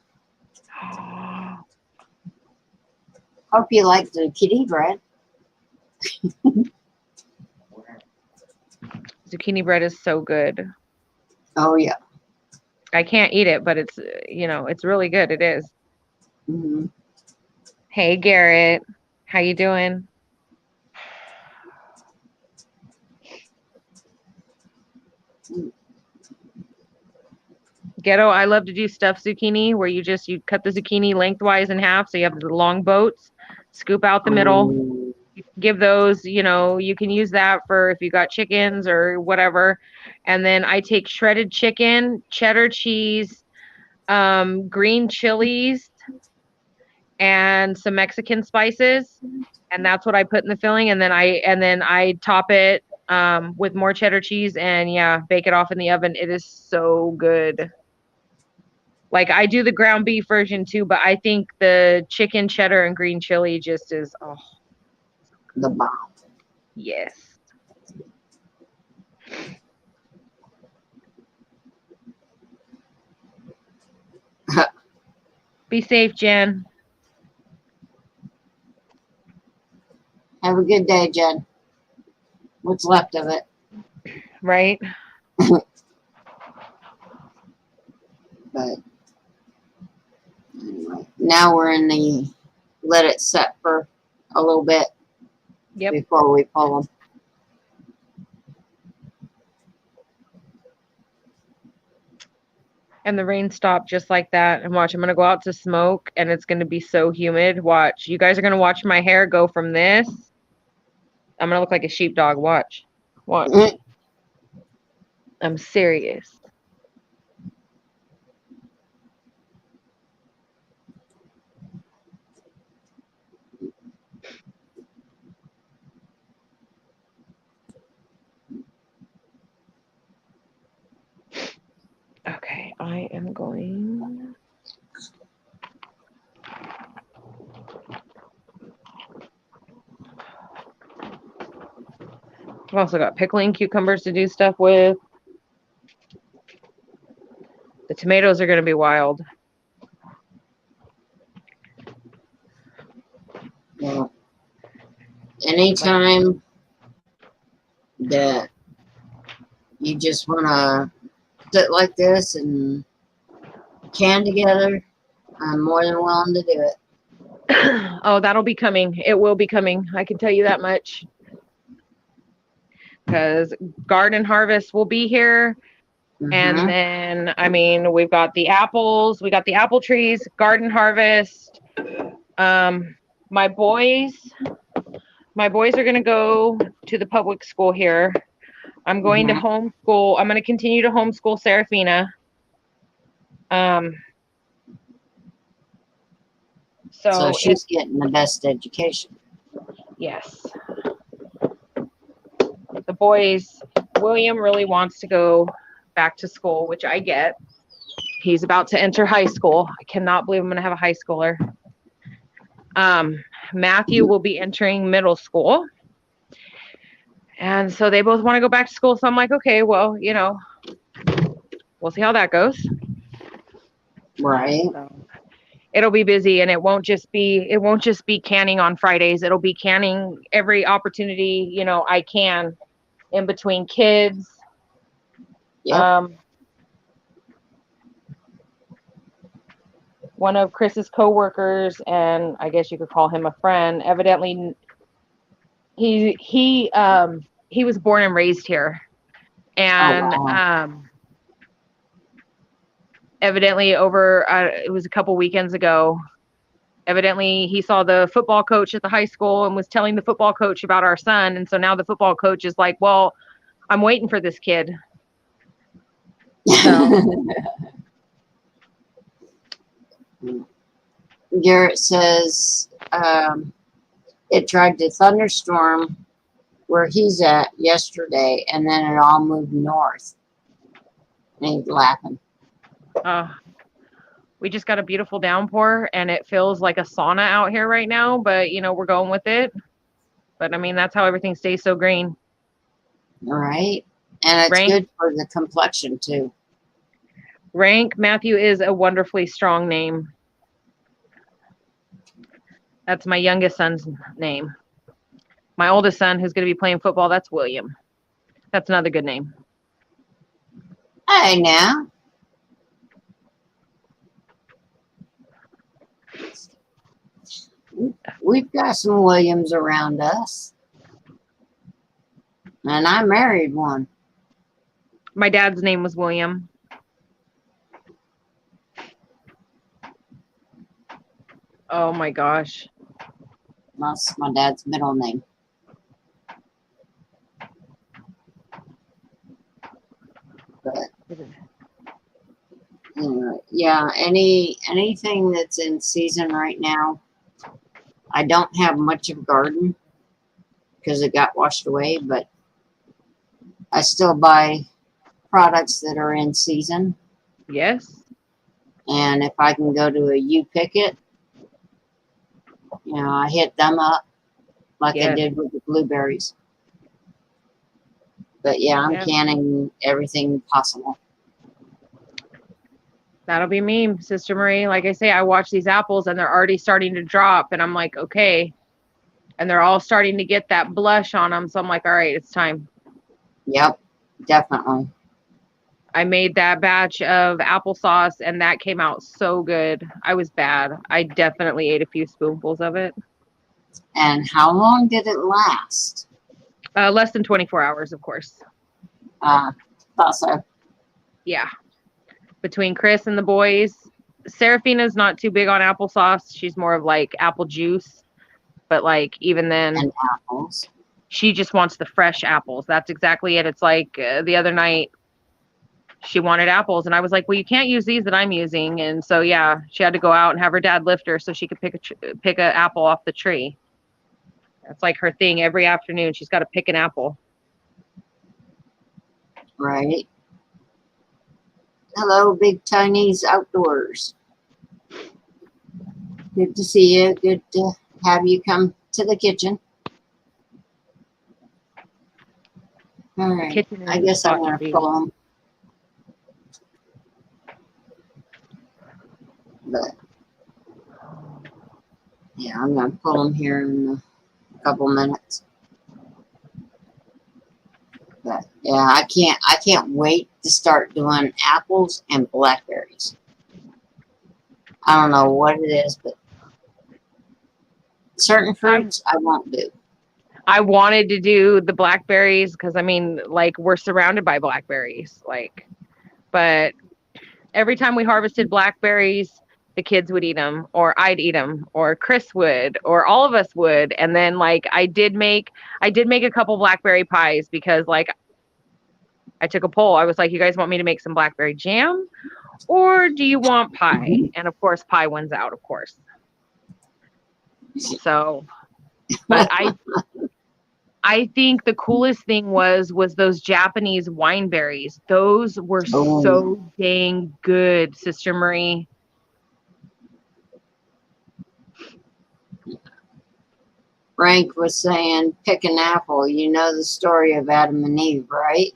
Hope you like the kitty bread. Zucchini bread is so good. Oh, yeah. I can't eat it, but it's, it's really good. It is. Hmm. Hey, Garrett. How you doing? Ghetto, I love to do stuffed zucchini where you cut the zucchini lengthwise in half. So you have the long boats, scoop out the middle, give those, you can use that for if you got chickens or whatever. And then I take shredded chicken, cheddar cheese, green chilies, and some Mexican spices. And that's what I put in the filling. And then I top it with more cheddar cheese and bake it off in the oven. It is so good. Like I do the ground beef version too, but I think the chicken cheddar and green chili just is The bomb. yes. Be safe, Jen. Have a good day, Jen. What's left of it. Right? But anyway, now we're in the let it set for a little bit Yep. before we pull them. And the rain stopped just like that. And watch, I'm going to go out to smoke and it's going to be so humid. Watch. You guys are going to watch my hair go from this. I'm going to look like a sheepdog. Watch. Watch. I'm serious. Okay, I am going. I've also got pickling cucumbers to do stuff with. The tomatoes are going to be wild. Well, anytime that you just want to sit like this and can together, I'm more than willing to do it. Oh, that'll be coming. It will be coming. I can tell you that much. Because garden harvest will be here. And Mhm. then, I mean, we've got the apples, we got the apple trees, garden harvest. My boys are going to go to the public school here. I'm going to homeschool. I'm going to continue to homeschool Serafina. So she's getting the best education. Yes. The boys, William really wants to go back to school, which I get. He's about to enter high school. I cannot believe I'm going to have a high schooler. Matthew will be entering middle school. And so they both want to go back to school. So I'm like, okay, well, we'll see how that goes. Right. So it'll be busy and it won't just be canning on Fridays. It'll be canning every opportunity, I can in between kids. Yep. One of Chris's coworkers, and I guess you could call him a friend, evidently he was born and raised here. And evidently over it was a couple weekends ago, evidently he saw the football coach at the high school and was telling the football coach about our son. And so now the football coach is like, well, I'm waiting for this kid. So Garrett says it tried to thunderstorm where he's at yesterday, and then it all moved north. And he's laughing. We just got a beautiful downpour, and it feels like a sauna out here right now, but, we're going with it. But, I mean, that's how everything stays so green. All right. And it's Rank. good for the complexion too. Rank Matthew is a wonderfully strong name. That's my youngest son's name. My oldest son, who's going to be playing football, that's William. That's another good name. Hey, now. We've got some Williams around us. And I married one. My dad's name was William. Oh my gosh. That's my dad's middle name. But anyway, yeah, anything that's in season right now. I don't have much of a garden because it got washed away, but I still buy products that are in season. Yes. And if I can go to a You Pick It, I hit them up like I Yes. did with the blueberries. But yeah, I'm Yeah. canning everything possible. That'll be me, Sister Marie. Like I say, I watch these apples and they're already starting to drop, and I'm like, okay. And they're all starting to get that blush on them. So I'm like, all right, it's time. Yep, definitely. I made that batch of applesauce and that came out so good. I was bad. I definitely ate a few spoonfuls of it. And how long did it last? Less than 24 hours, of course. Thought so. Yeah. Between Chris and the boys, Seraphina's not too big on applesauce. She's more of like apple juice. But like even then, And apples. she just wants the fresh apples. That's exactly it. It's like the other night, she wanted apples, and I was like, well, you can't use these that I'm using. And so, yeah, she had to go out and have her dad lift her so she could pick an apple off the tree. That's like her thing every afternoon. She's got to pick an apple. Right. Hello, Big Tiny's Outdoors. Good to see you. Good to have you come to the kitchen. All right. Kitchen is I the guess I'm spot to going be. to pull them. But yeah, I'm going to pull them here in a couple minutes. But yeah, I can't wait to start doing apples and blackberries. I don't know what it is, but certain fruits I won't do. I wanted to do the blackberries because I mean, like, we're surrounded by blackberries, like, but every time we harvested blackberries, the kids would eat them, or I'd eat them, or Chris would, or all of us would. And then like I did make a couple blackberry pies because like I took a poll. I was like, you guys want me to make some blackberry jam or do you want pie? And of course pie wins out, of course. So, but I think the coolest thing was those Japanese wine berries. Those were so dang good, Sister Marie. Frank was saying, pick an apple. You know the story of Adam and Eve, right?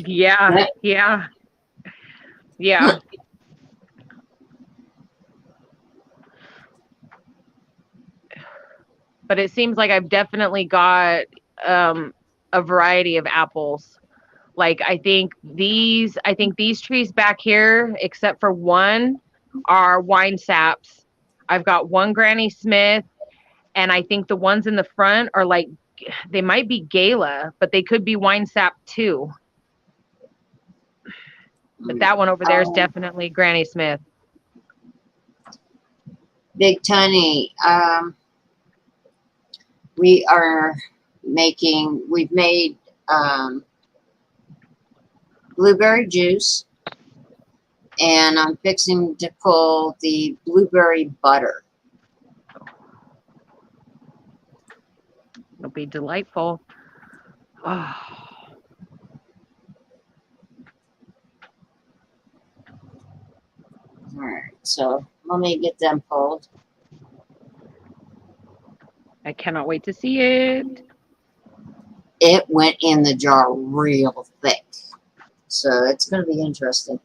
Yeah. But it seems like I've definitely got a variety of apples. Like I think these trees back here, except for one, are wine saps. I've got one Granny Smith, and I think the ones in the front are like, they might be Gala, but they could be wine sap too. But that one over there is definitely Granny Smith. Big Tiny, we've made blueberry juice, and I'm fixing to pull the blueberry butter. It'll be delightful. Oh. All right, so let me get them pulled. I cannot wait to see it. It went in the jar real thick. So it's going to be interesting.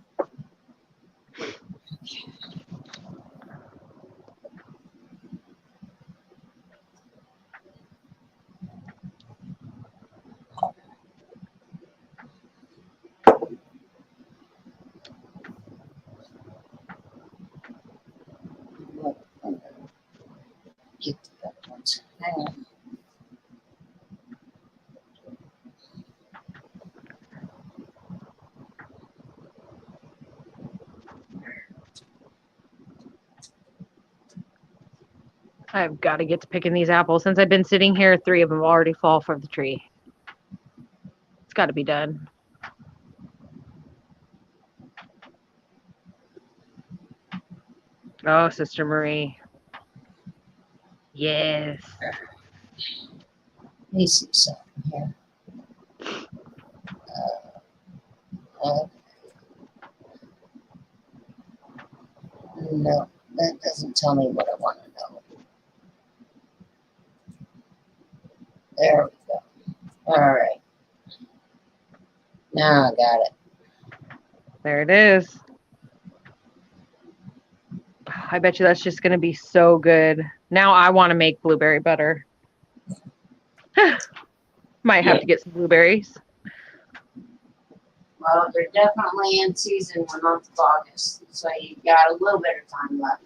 Get the other ones. Hang on. I've got to get to picking these apples. Since I've been sitting here, 3 of them already fall from the tree. It's got to be done. Oh, Sister Marie. Yes. Let me see something here. No, that doesn't tell me what I want to know. There we go. All right. Now I got it. There it is. I bet you that's just going to be so good. Now I want to make blueberry butter. Might have to get some blueberries. Well, they're definitely in season in the month of August, so you've got a little bit of time left.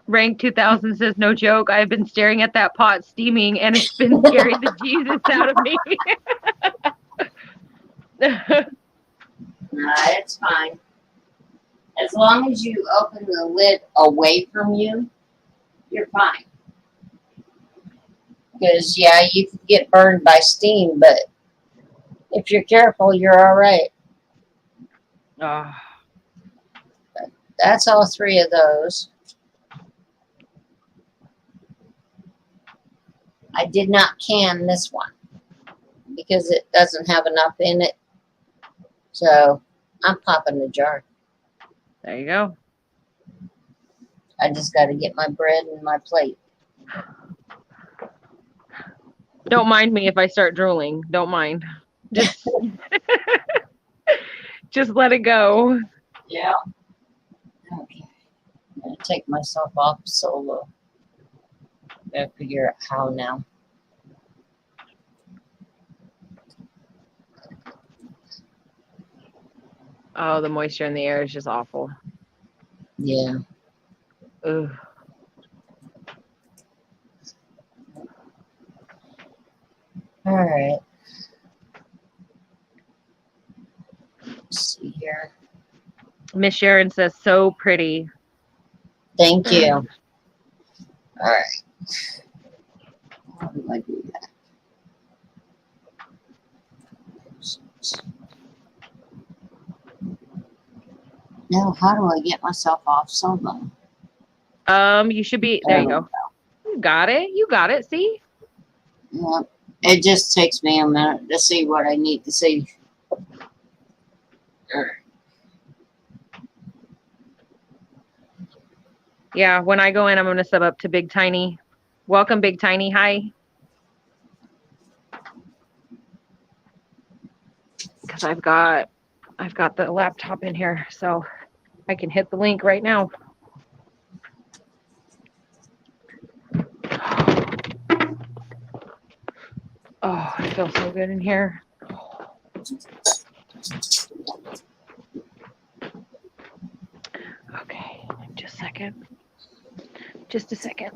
Rank 2000 says, no joke. I've been staring at that pot steaming and it's been scaring the Jesus out of me. Nah, it's fine. As long as you open the lid away from you, you're fine. Because, yeah, you can get burned by steam, but if you're careful, you're all right. Oh, That's all 3 of those. I did not can this one because it doesn't have enough in it. So I'm popping the jar. there you go. I just got to get my bread and my plate. Don't mind me if I start drooling. Don't mind. Just, just let it go. Yeah. Okay. I'm going to take myself off solo. Gotta figure out how now. Oh, the moisture in the air is just awful. Yeah. Ugh. All right. Let's see here. Miss Sharon says, so pretty. Thank you. All right. How do I do that? Now, how do I get myself off solo? You should be, there you go. You got it. You got it. See? Yeah. It just takes me a minute to see what I need to see. All right. Yeah, when I go in, I'm going to sub up to Big Tiny. Welcome, Big Tiny. Hi. Because I've got the laptop in here, so I can hit the link right now. Oh, it feels so good in here. Okay, just a second. Just a second.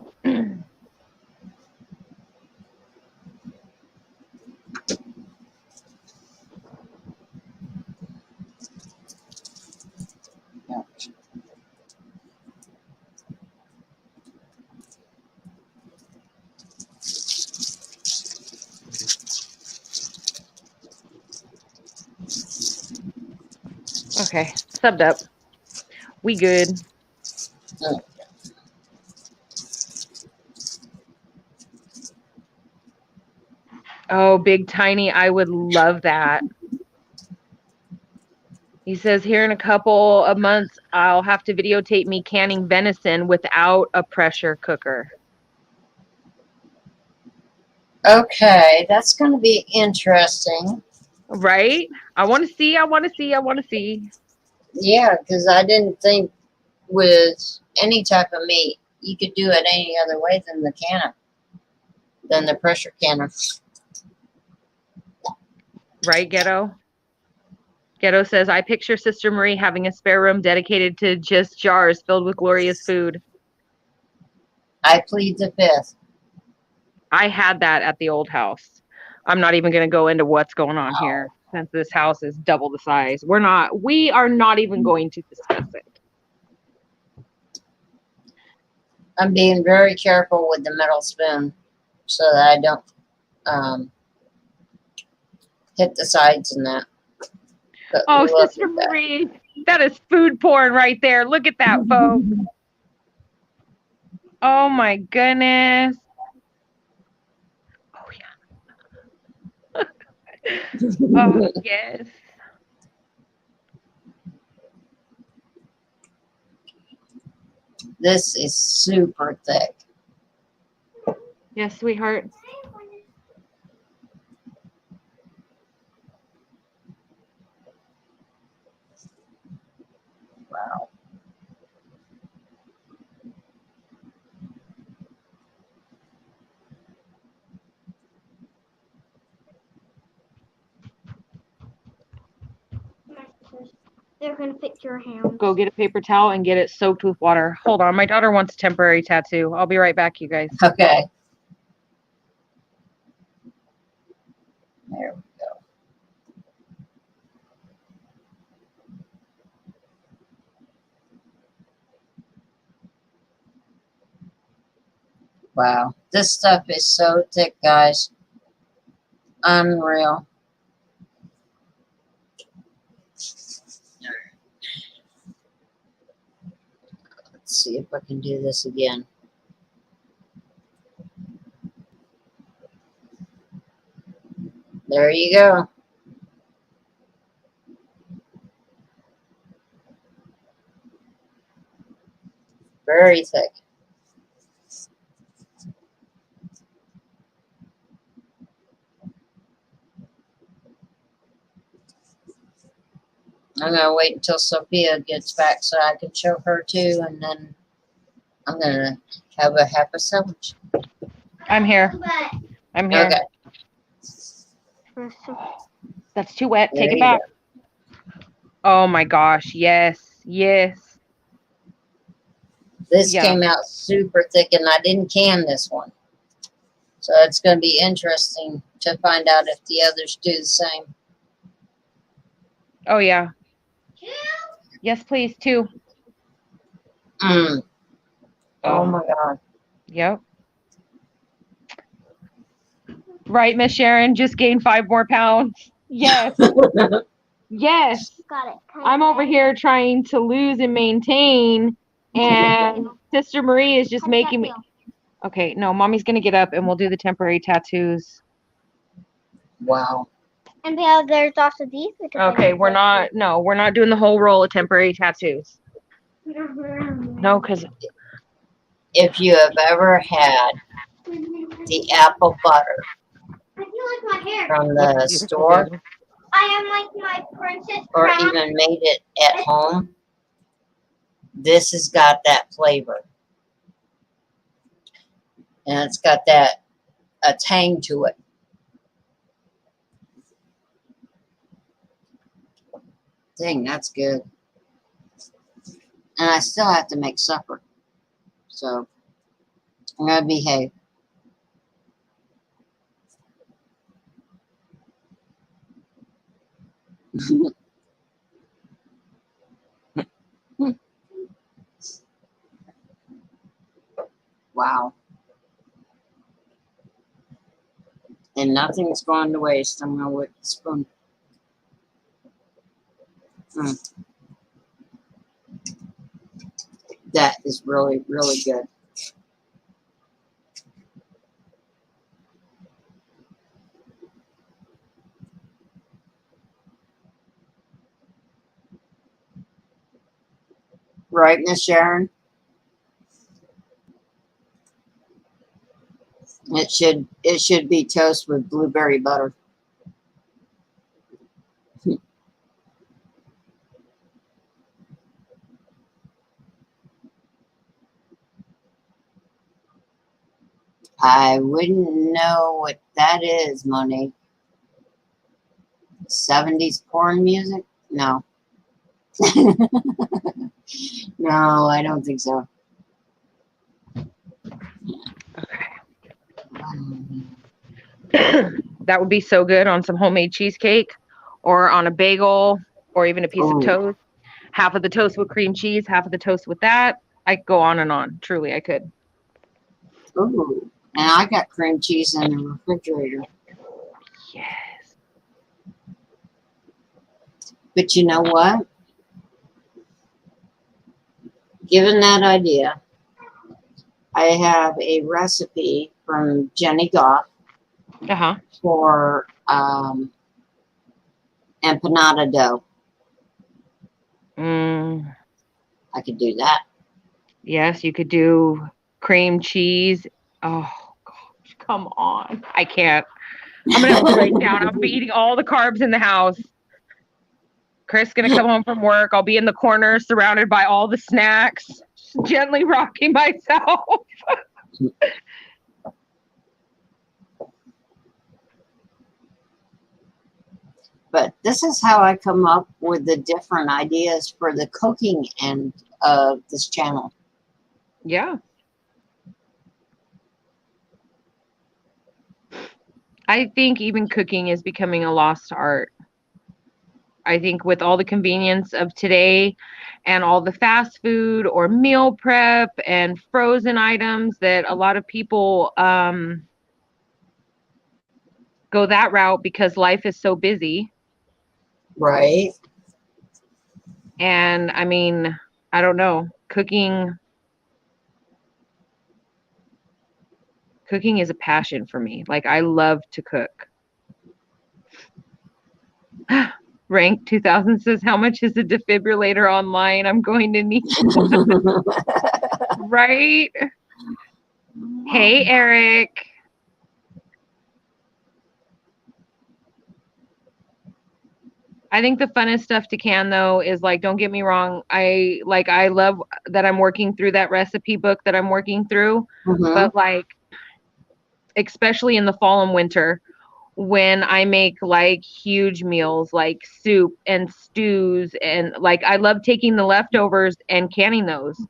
Okay, subbed up. We good. Oh, Big Tiny, I would love that. He says here in a couple of months, I'll have to videotape me canning venison without a pressure cooker. Okay, that's going to be interesting. Right? I want to see. Yeah, because I didn't think with any type of meat you could do it any other way than the canner, than the pressure canner. Right, Ghetto? Ghetto says, I picture Sister Marie having a spare room dedicated to just jars filled with glorious food. I plead the fifth. I had that at the old house. I'm not even going to go into what's going on here since this house is double the size. We are not even going to discuss it. I'm being very careful with the metal spoon so that I don't hit the sides and that. But Oh, look Sister at that. Marie, that is food porn right there. Look at that, folks. Oh my goodness. Oh yeah. Oh yes. This is super thick. Yes, sweetheart. Wow. They're gonna fit your hands. Go get a paper towel and get it soaked with water. Hold on, my daughter wants a temporary tattoo. I'll be right back, you guys. Okay. There we go. Wow. This stuff is so thick, guys. Unreal. Let's see if I can do this again. There you go. Very thick. I'm going to wait until Sophia gets back so I can show her too, and then I'm going to have a half a sandwich. I'm here. But I'm here. Okay. That's too wet. There Take it you back. go. Oh my gosh. Yes. Yes. This Yeah. came out super thick, and I didn't can this one. So it's going to be interesting to find out if the others do the same. Oh yeah. Yes, please. 2. Mm. Oh my God. Yep. Right, Miss Sharon. Just gained 5 more pounds. Yes. Yes. got it. I'm over here trying to lose and maintain, and Sister Marie is just making me. Okay, no, mommy's gonna get up and we'll do the temporary tattoos. Wow. And there's also these. Okay, we're not doing the whole roll of temporary tattoos. No, because If you have ever had the apple butter I feel like my hair. from the store I am like my princess or crown. even made it at home, this has got that flavor. And it's got that a tang to it. Dang, that's good. And I still have to make supper. So I'm gonna behave. Wow. And nothing's going to waste. I'm gonna whip the spoon. That is really, really good. Right, Miss Sharon? It should be toast with blueberry butter. I wouldn't know what that is, Monique. 70s porn music? No. No, I don't think so. That would be so good on some homemade cheesecake or on a bagel or even a piece of Ooh. toast. Half of the toast with cream cheese, half of the toast with that. I could go on and on. Truly, I could. Ooh. And I got cream cheese in the refrigerator. Yes. But you know what? Given that idea, I have a recipe from Jenny Goff Uh-huh. for empanada dough. Mm, I could do that. yes, you could do cream cheese. Oh, gosh, come on. I can't. I'm going to have a breakdown. I'm be eating all the carbs in the house. Chris going to come home from work. I'll be in the corner surrounded by all the snacks, just gently rocking myself. But this is how I come up with the different ideas for the cooking end of this channel. Yeah. I think even cooking is becoming a lost art. I think with all the convenience of today and all the fast food or meal prep and frozen items that a lot of people go that route because life is so busy. Right. And I mean, I don't know, cooking is a passion for me. Like I love to cook. Rank 2000 says, how much is a defibrillator online? I'm going to need. Right? Hey, Eric. I think the funnest stuff to can though is like, don't get me wrong. I love that I'm working through that recipe book that I'm working through, but like, especially in the fall and winter, when I make like huge meals like soup and stews and like I love taking the leftovers and canning those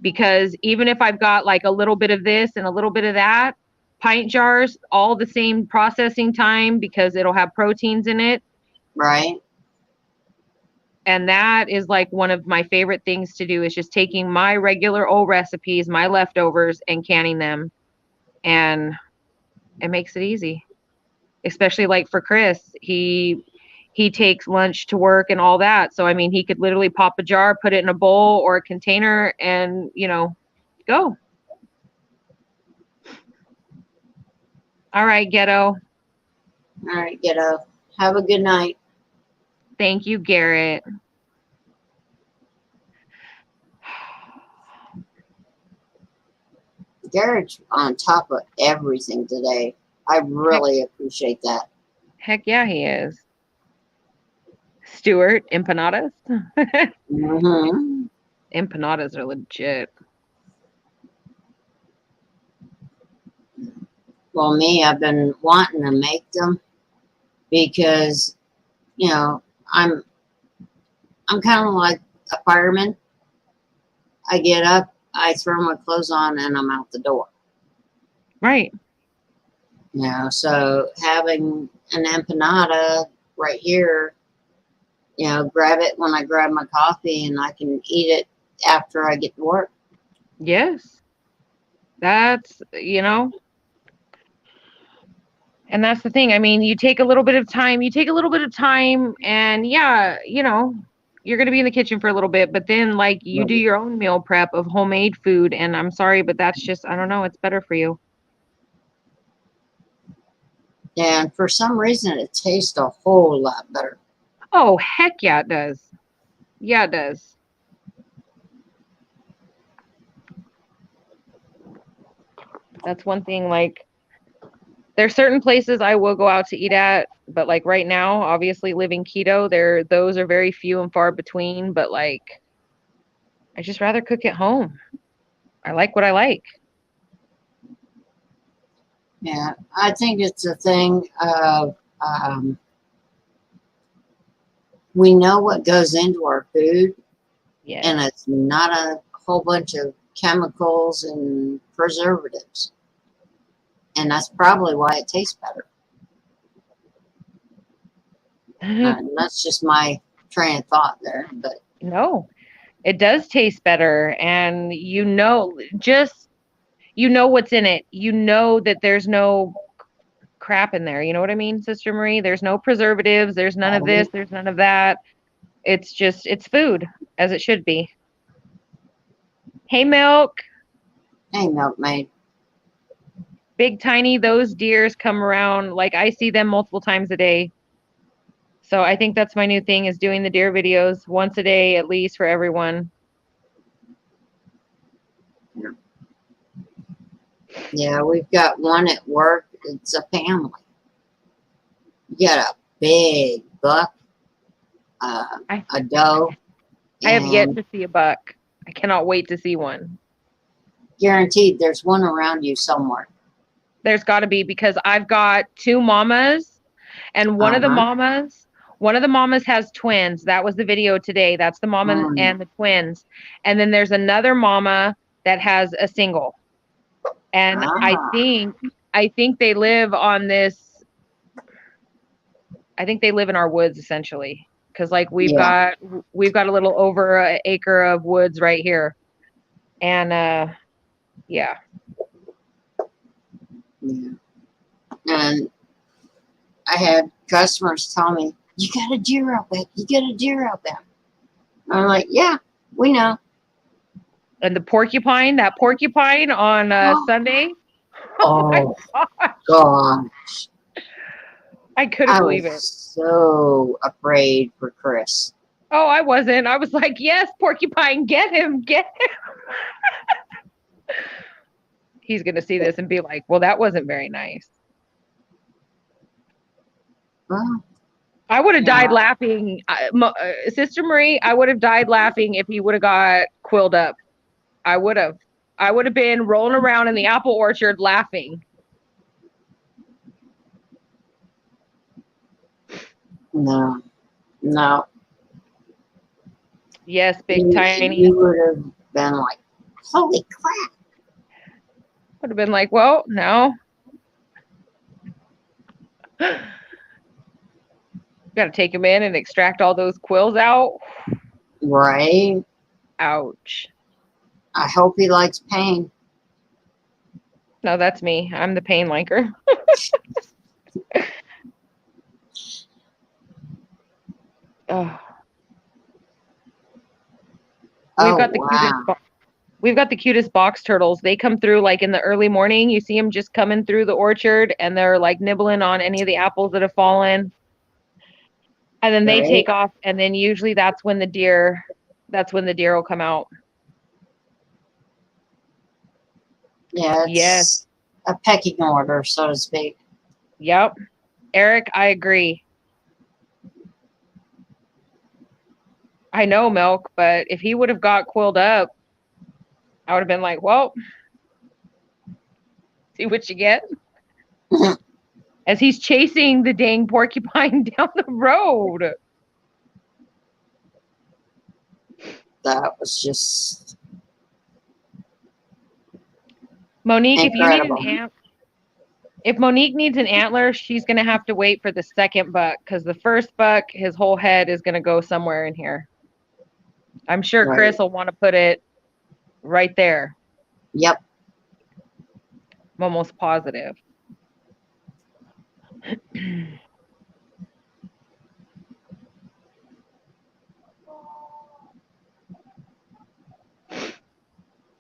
because even if I've got like a little bit of this and a little bit of that, pint jars, all the same processing time because it'll have proteins in it. Right. And that is like one of my favorite things to do is just taking my regular old recipes, my leftovers and canning them. And it makes it easy. Especially like for Chris, he takes lunch to work and all that. So I mean, he could literally pop a jar, put it in a bowl or a container, and go. All right, Ghetto. All right, Ghetto. Have a good night. Thank you, Garrett. Garrett's on top of everything today. I really appreciate that. Heck yeah, he is. Stuart, empanadas. Empanadas are legit. Well, me, I've been wanting to make them because, I'm kind of like a fireman. I get up, I throw my clothes on, and I'm out the door. Right. So having an empanada right here, grab it when I grab my coffee and I can eat it after I get to work. Yes. That's, and that's the thing. I mean, you take a little bit of time and yeah, you're going to be in the kitchen for a little bit, but then like you do your own meal prep of homemade food. And I'm sorry, but that's just, I don't know. It's better for you. And for some reason, it tastes a whole lot better. Oh, heck yeah, it does. Yeah, it does. That's one thing. Like, there's certain places I will go out to eat at, but like right now, obviously living keto, those are very few and far between. But like, I just rather cook at home. I like what I like. Yeah, I think it's a thing of we know what goes into our food, and Yeah. it's not a whole bunch of chemicals and preservatives. And that's probably why it tastes better. That's just my train of thought there. But No, it does taste better, and you know what's in it. You know that there's no crap in there. You know what I mean, Sister Marie? There's no preservatives. There's none of this. There's none of that. It's food as it should be. Hey, Milk, hey, milkmaid. Big Tiny, those deers come around. Like I see them multiple times a day. So I think that's my new thing is doing the deer videos once a day at least for everyone. Yeah, we've got one at work. It's a family. You got a big buck, a doe, I have yet and to see a buck. I cannot wait to see one. guaranteed there's one around you somewhere. There's got to be because I've got two mamas and one of the mamas has twins. That was the video today. That's the mama and the twins. And then there's another mama that has a single. And I think they live on this. I think they live in our woods essentially. Cause like we've got a little over an acre of woods right here. And yeah. And I had customers tell me, you got a deer out back. You got a deer out back. I'm like, yeah, we know. And that porcupine on Sunday. Oh, my gosh. I couldn't believe it. So afraid for Chris. Oh, I wasn't. I was like, yes, porcupine, get him. He's going to see this and be like, well, that wasn't very nice. Well, I would have died laughing. Sister Marie, I would have died laughing if he would have got quilled up. I would have been rolling around in the apple orchard laughing. No. Yes, Big Tiny. You would have been like, holy crap. Would have been like, well, no. Got to take him in and extract all those quills out. Right. Ouch. I hope he likes pain. No, that's me. I'm the pain liker. Oh. We've got the cutest box turtles. They come through like in the early morning. You see them just coming through the orchard and they're like nibbling on any of the apples that have fallen. And then they take off, and then usually that's when the deer will come out. Yeah, it's a pecking order, so to speak. Yep. Eric, I agree. I know, Milk, but if he would have got quilled up, I would have been like, well, see what you get. As he's chasing the dang porcupine down the road. That was just Monique, incredible. if Monique needs an antler, she's going to have to wait for the second buck because the first buck, his whole head is going to go somewhere in here. I'm sure Chris will want to put it right there. Yep. I'm almost positive.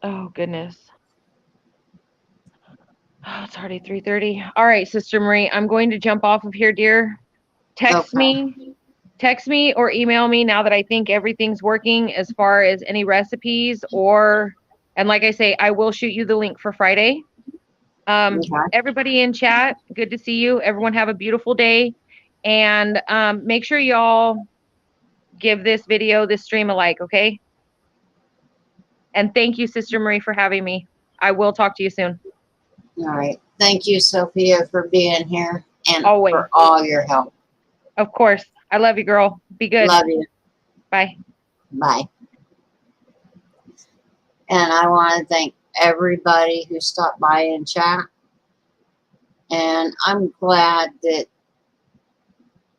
Oh, goodness. Oh, it's already 3:30. All right, Sister Marie, I'm going to jump off of here, dear. Text me or email me now that I think everything's working as far as any recipes and like I say, I will shoot you the link for Friday. Okay. Everybody in chat, good to see you. Everyone have a beautiful day. And make sure y'all give this video, this stream a like, okay? And thank you, Sister Marie, for having me. I will talk to you soon. All right. Thank you, Sophia, for being here and Always. for all your help. Of course. I love you, girl. Be good. Love you. Bye. Bye. And I want to thank everybody who stopped by and chat. And I'm glad that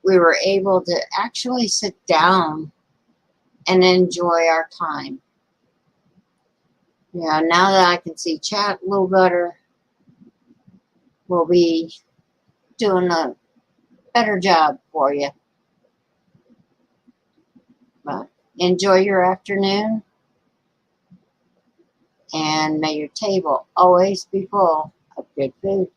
we were able to actually sit down and enjoy our time. Yeah, now that I can see chat a little better, we'll be doing a better job for you. But enjoy your afternoon, and may your table always be full of good food.